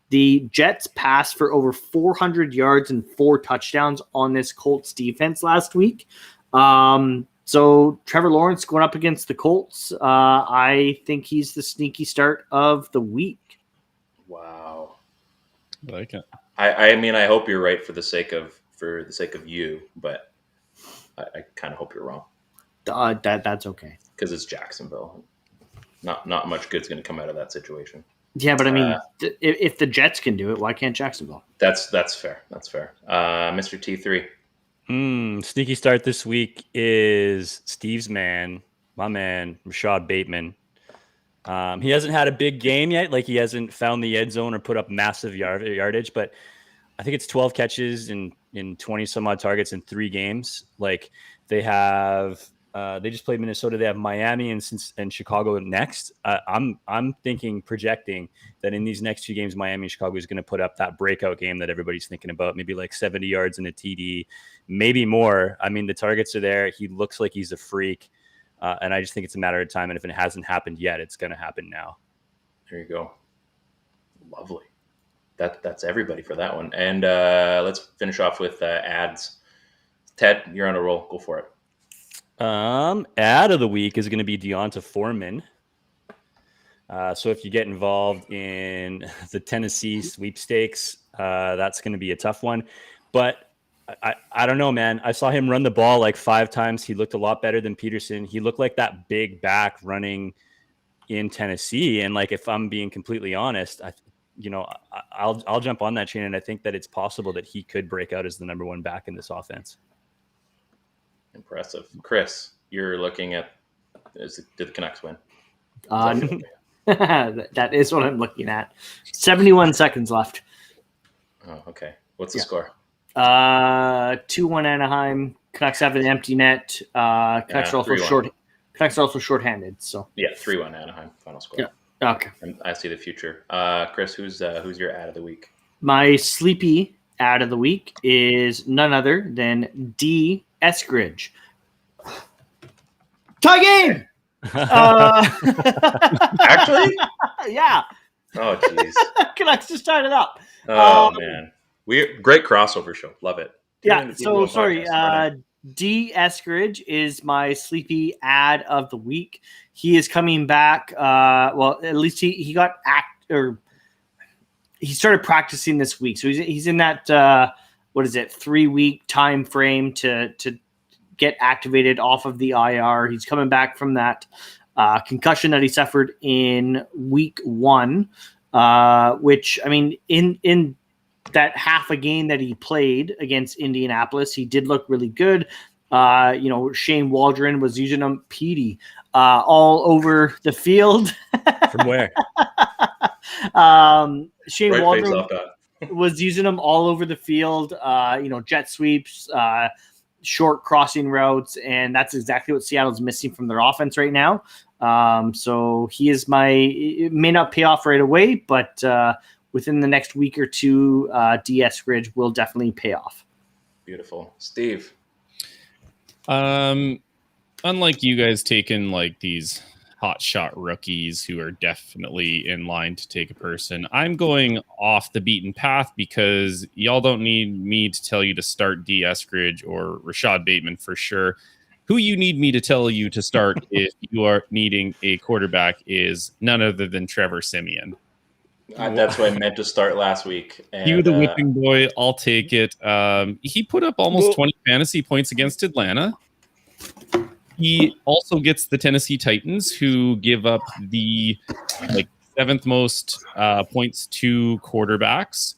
the Jets passed for over 400 yards and 4 touchdowns on this Colts defense last week. So Trevor Lawrence going up against the Colts, I think he's the sneaky start of the week. Wow. I like it. I mean, I hope you're right for the sake of you, but I kind of hope you're wrong. That's okay. Because it's Jacksonville. Not much good's going to come out of that situation. Yeah, but I mean, if the Jets can do it, why can't Jacksonville? That's fair. That's fair. Mr. T3. Sneaky start this week is Steve's man, my man, Rashad Bateman. He hasn't had a big game yet. Like, he hasn't found the end zone or put up massive yardage, but I think it's 12 catches in 20 some odd targets in 3 games. Like, they have, they just played Minnesota. They have Miami and Chicago next. I'm projecting that in these next 2 games, Miami and Chicago is going to put up that breakout game that everybody's thinking about. Maybe like 70 yards and a TD, maybe more. I mean, the targets are there. He looks like he's a freak. And I just think it's a matter of time. And if it hasn't happened yet, it's going to happen now. There you go. Lovely. That's everybody for that one. And let's finish off with ads. Ted, you're on a roll. Go for it. Ad of the week is going to be Deonta Foreman. So if you get involved in the Tennessee sweepstakes, that's going to be a tough one. But I don't know, man. I saw him run the ball like 5 times. He looked a lot better than Peterson. He looked like that big back running in Tennessee. And like, if I'm being completely honest, I'll jump on that train. And I think that it's possible that he could break out as the number 1 back in this offense. Impressive. Chris, you're looking at, did the Canucks win? That is what I'm looking at. 71 seconds left. Oh, okay. What's the score? 2-1 Anaheim. Canucks have an empty net. Canucks are also 3-1. Canucks are also shorthanded. So 3-1 Anaheim final score. Yeah. Okay. And I see the future. Chris, who's your ad of the week? My sleepy ad of the week is none other than D. Eskridge. Tie game. Actually? Yeah. Oh, jeez. Canucks just tied it up. Oh, man. Great crossover show. Love it. Yeah. So sorry. D. Eskridge is my sleepy ad of the week. He is coming back. Well, at least he got he started practicing this week. So he's in that 3-week time frame to get activated off of the IR. He's coming back from that concussion that he suffered in week 1, which, I mean, in that half a game that he played against Indianapolis, he did look really good. Shane Waldron was using him, Petey, all over the field. From where? Shane Waldron was using them all over the field, jet sweeps, short crossing routes, and that's exactly what Seattle's missing from their offense right now. So he is it may not pay off right away, but within the next week or 2, DS Ridge will definitely pay off. Beautiful. Steve? Unlike you guys taking like these hotshot rookies who are definitely in line to take a person, I'm going off the beaten path because y'all don't need me to tell you to start D. Eskridge or Rashad Bateman for sure. Who you need me to tell you to start if you are needing a quarterback is none other than Trevor Siemian. That's what I meant to start last week. And, you the whipping boy, I'll take it. He put up almost 20 fantasy points against Atlanta. He also gets the Tennessee Titans, who give up the seventh most points to quarterbacks.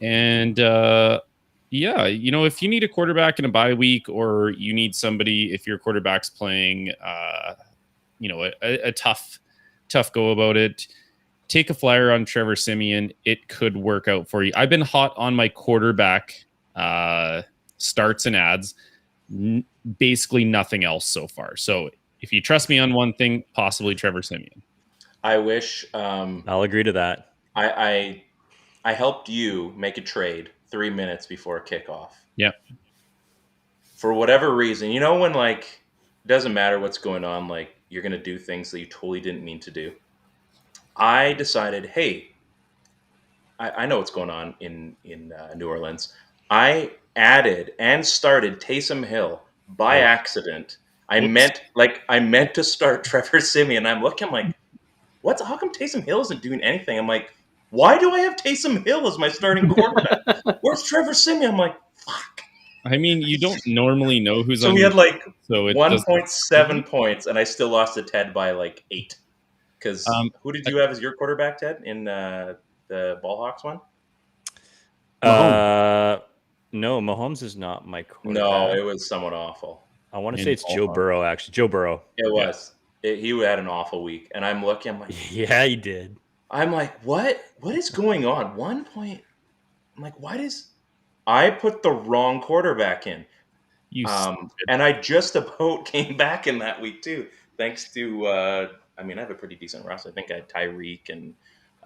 And if you need a quarterback in a bye week, or you need somebody if your quarterback's playing, a tough go about it, take a flyer on Trevor Siemian. It could work out for you. I've been hot on my quarterback starts and ads. Basically nothing else so far. So if you trust me on one thing, possibly Trevor Siemian. I wish I'll agree to that. I helped you make a trade 3 minutes before kickoff. Yep. For whatever reason, when it doesn't matter what's going on, you're going to do things that you totally didn't mean to do. I decided, hey, I know what's going on in New Orleans. I added and started Taysom Hill by accident. I meant to start Trevor Siemian. I'm looking like, how come Taysom Hill isn't doing anything? I'm like, why do I have Taysom Hill as my starting quarterback? Where's Trevor Siemian? I'm like, fuck. I mean, you don't normally know who's on. So we had 1.7 points, and I still lost to Ted by 8. Because who did you have as your quarterback, Ted, in the Ballhawks one? No, Mahomes is not my quarterback. No, it was someone awful. I want to say it's Joe Burrow, actually. Joe Burrow. It was. He had an awful week. And I'm looking, I'm like... Yeah, he did. I'm like, what is going on? 1 point... I'm like, why does... I put the wrong quarterback in. And I just about came back in that week, too. Thanks to... I have a pretty decent roster. I think I had Tyreek and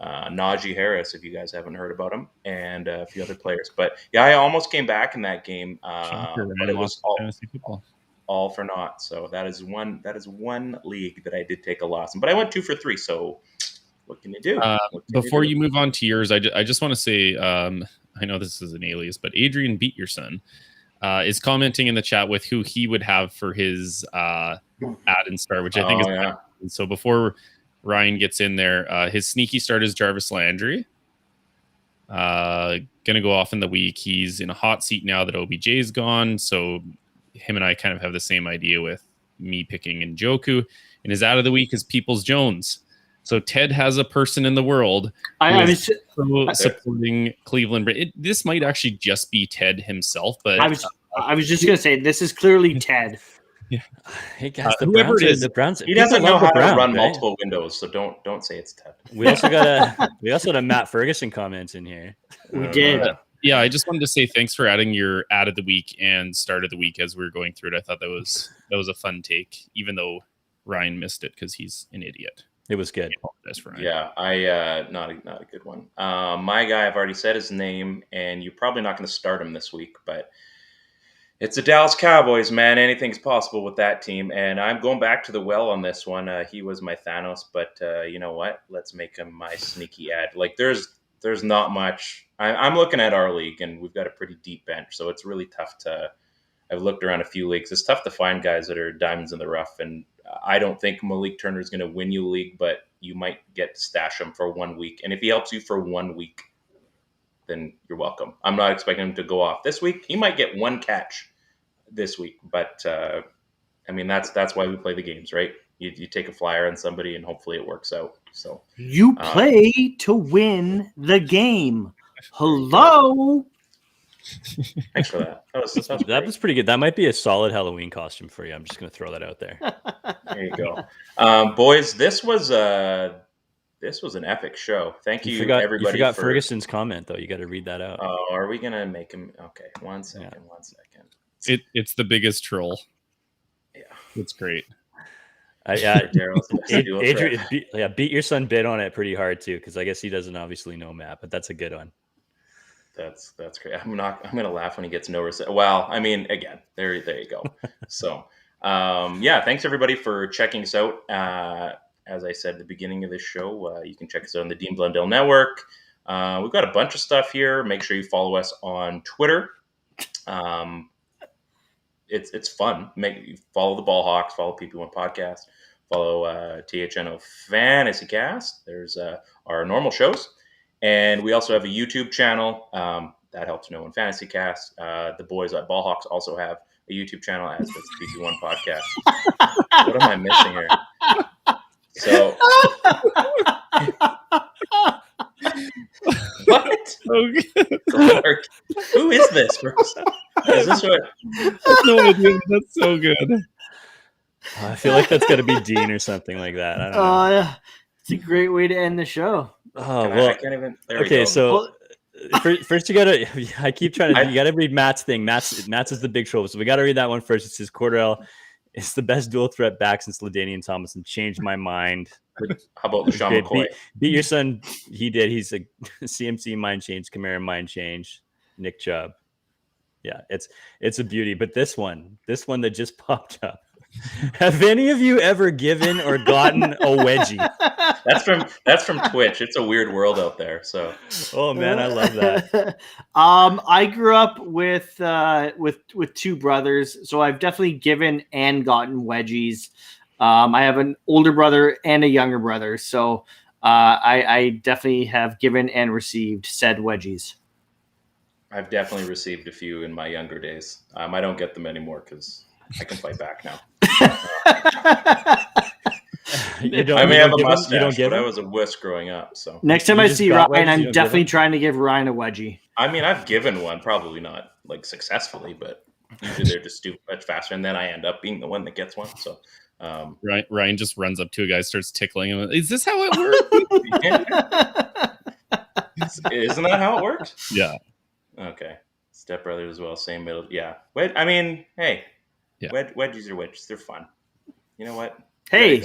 Najee Harris, if you guys haven't heard about him, and a few other players. But, yeah, I almost came back in that game. But it was all for naught. So that is one league that I did take a loss in. But I went 2 for 3, so what can you do? Before you move on to yours, I just want to say, I know this is an alias, but Adrian Beat Your Son is commenting in the chat with who he would have for his add and start, which I think is yeah. So before Ryan gets in there, his sneaky start is Jarvis Landry. Gonna go off in the week. He's in a hot seat now that OBJ's gone, so him and I kind of have the same idea with me picking Njoku. And his out of the week is Peoples Jones. So Ted has a person in the world supporting Cleveland. This might actually just be Ted himself, but I was just gonna say this is clearly Ted. Yeah. Hey guys, whoever it is, the Browns. He doesn't know how to run multiple windows, so don't say it's Ted. We also got a Matt Ferguson comments in here. We did. Yeah, I just wanted to say thanks for adding your ad of the week and start of the week as we were going through it. I thought that was a fun take, even though Ryan missed it because he's an idiot. It was good. Yeah, I not a good one. My guy, I've already said his name, and you're probably not going to start him this week, but it's the Dallas Cowboys, man. Anything's possible with that team, and I'm going back to the well on this one. He was my Thanos, but you know what? Let's make him my sneaky ad. There's not much. I'm looking at our league, and we've got a pretty deep bench, so it's really tough to. I've looked around a few leagues. It's tough to find guys that are diamonds in the rough, and I don't think Malik Turner is going to win you a league, but you might get to stash him for 1 week. And if he helps you for 1 week, then you're welcome. I'm not expecting him to go off this week. He might get 1 catch this week, but that's why we play the games, right? You take a flyer on somebody, and hopefully it works out. So you play to win the game. Hello. Thanks for that. That was pretty good. That might be a solid Halloween costume for you. I'm just going to throw that out there. There you go, boys. This was an epic show. Thank you, everybody. You forgot Ferguson's comment though. You got to read that out. Oh, are we going to make him? Okay, 1 second. Yeah. 1 second. It's the biggest troll. Yeah, it's great. Adrian, Beat Your Son bid on it pretty hard too, because I guess he doesn't obviously know Matt, but that's a good one. That's great. I'm gonna laugh when he gets no reception. Well, I mean, again, there you go. So, thanks everybody for checking us out. As I said at the beginning of this show, you can check us out on the Dean Blundell Network. We've got a bunch of stuff here. Make sure you follow us on Twitter. It's fun. Follow the Ball Hawks. Follow PP1 Podcast. Follow THNO FantasyCast. There's our normal shows. And we also have a YouTube channel. That helps no one. FantasyCast. The boys at Ballhawks also have a YouTube channel, as does PP1 Podcast. What am I missing here? So, what? Clark, who is this person? Is this what? No idea. That's so good. I feel like that's got to be Dean or something like that. I don't know. It's a great way to end the show. Oh, I can't even. Okay, so first you gotta. I keep trying to. You gotta read Matt's thing. Matt's is the big show, so we gotta read that one first. It says Cordell is the best dual threat back since LaDainian Tomlinson. Changed my mind. How about LeSean McCoy? Beat your son. He did. He's a CMC mind change. Kamara mind change. Nick Chubb. Yeah, it's a beauty. But this one that just popped up. Have any of you ever given or gotten a wedgie? That's from Twitch. It's a weird world out there. So, oh man, I love that. I grew up with two brothers, so I've definitely given and gotten wedgies. I have an older brother and a younger brother, so I definitely have given and received said wedgies. I've definitely received a few in my younger days. I don't get them anymore because I can fight back now. I may have a mustache, but I was a wuss growing up. So next time I see Ryan, I'm definitely trying to give Ryan a wedgie. I mean, I've given one, probably not like successfully, but usually they're just too much faster, and then I end up being the one that gets one. So Ryan just runs up to a guy, starts tickling him. Is this how it works? Isn't that how it works? Yeah. Okay. Stepbrothers as well, same middle. Yeah. I mean, hey. Yeah. Wedgies are wedges. They're fun. You know what? Hey,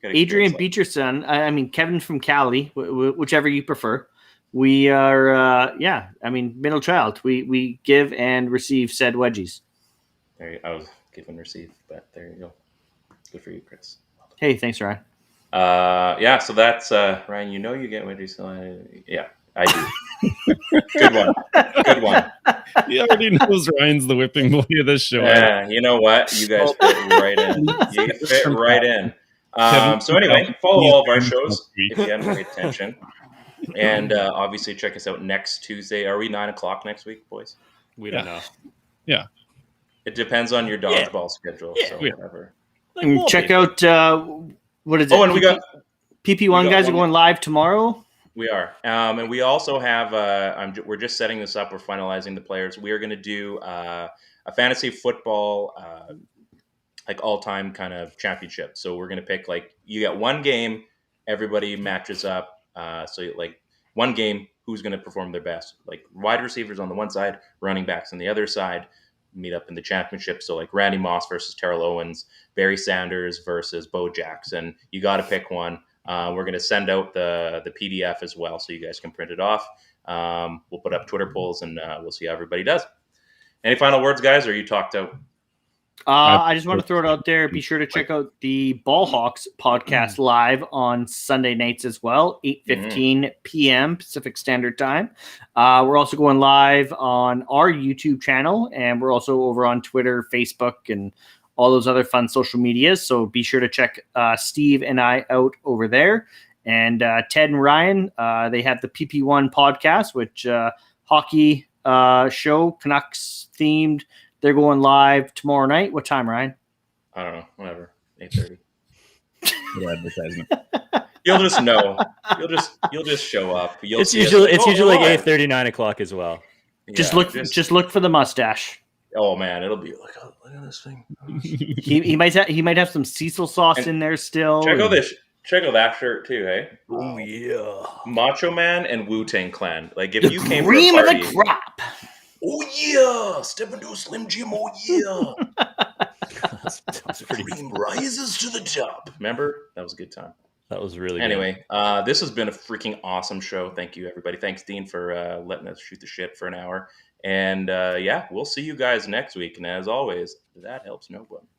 Adrian Beecherson. I mean, Kevin from Cali, whichever you prefer. We are, middle child. We give and receive said wedgies. I was give and receive, but there you go. Good for you, Chris. Hey, thanks, Ryan. So that's Ryan. You know you get wedgies. So yeah, I do. Good one. He already knows Ryan's the whipping boy of this show. Yeah, you know what? You guys fit right in. You fit right in. So anyway, follow all of our shows if you haven't paid attention. And obviously check us out next Tuesday. Are we 9:00 next week, boys? We don't know. Yeah. It depends on your dodgeball schedule. Yeah. So whatever. And check out, what is it? Oh, and we got PP1 guys are going live tomorrow. We are. And we also have, we're just setting this up. We're finalizing the players. We are going to do a fantasy football, like all-time kind of championship. So we're going to pick, like, you get one game, everybody matches up. So like one game, who's going to perform their best? Like wide receivers on the one side, running backs on the other side, meet up in the championship. So like Randy Moss versus Terrell Owens, Barry Sanders versus Bo Jackson. You got to pick one. We're going to send out the PDF as well, so you guys can print it off. We'll put up Twitter polls, and we'll see how everybody does. Any final words, guys, or are you talked out? I just want to throw it out there. Be sure to check out the Ballhawks podcast live on Sunday nights as well, 8:15 p.m. Pacific Standard Time. We're also going live on our YouTube channel, and we're also over on Twitter, Facebook, and all those other fun social medias. So be sure to check Steve and I out over there. And Ted and Ryan, they have the PP1 podcast, which hockey show, Canucks themed. They're going live tomorrow night. What time, Ryan? I don't know. Whatever. 8:30. No advertisement. You'll just know. You'll just show up. It's usually like 8:30, 9:00 as well. Yeah, just look for the mustache. Oh man, it'll be like, oh, look at this thing. he might have some Cecil sauce in there still. Check out this. Check out that shirt too, hey? Oh yeah, Macho Man and Wu-Tang Clan. Like if the you came cream for a party, of the crop. Oh yeah, step into a Slim Jim. Oh yeah, that's pretty. Cream rises to the top. Remember that was a good time. That was really anyway. This has been a freaking awesome show. Thank you, everybody. Thanks, Dean, for letting us shoot the shit for an hour. And we'll see you guys next week. And as always, that helps no one.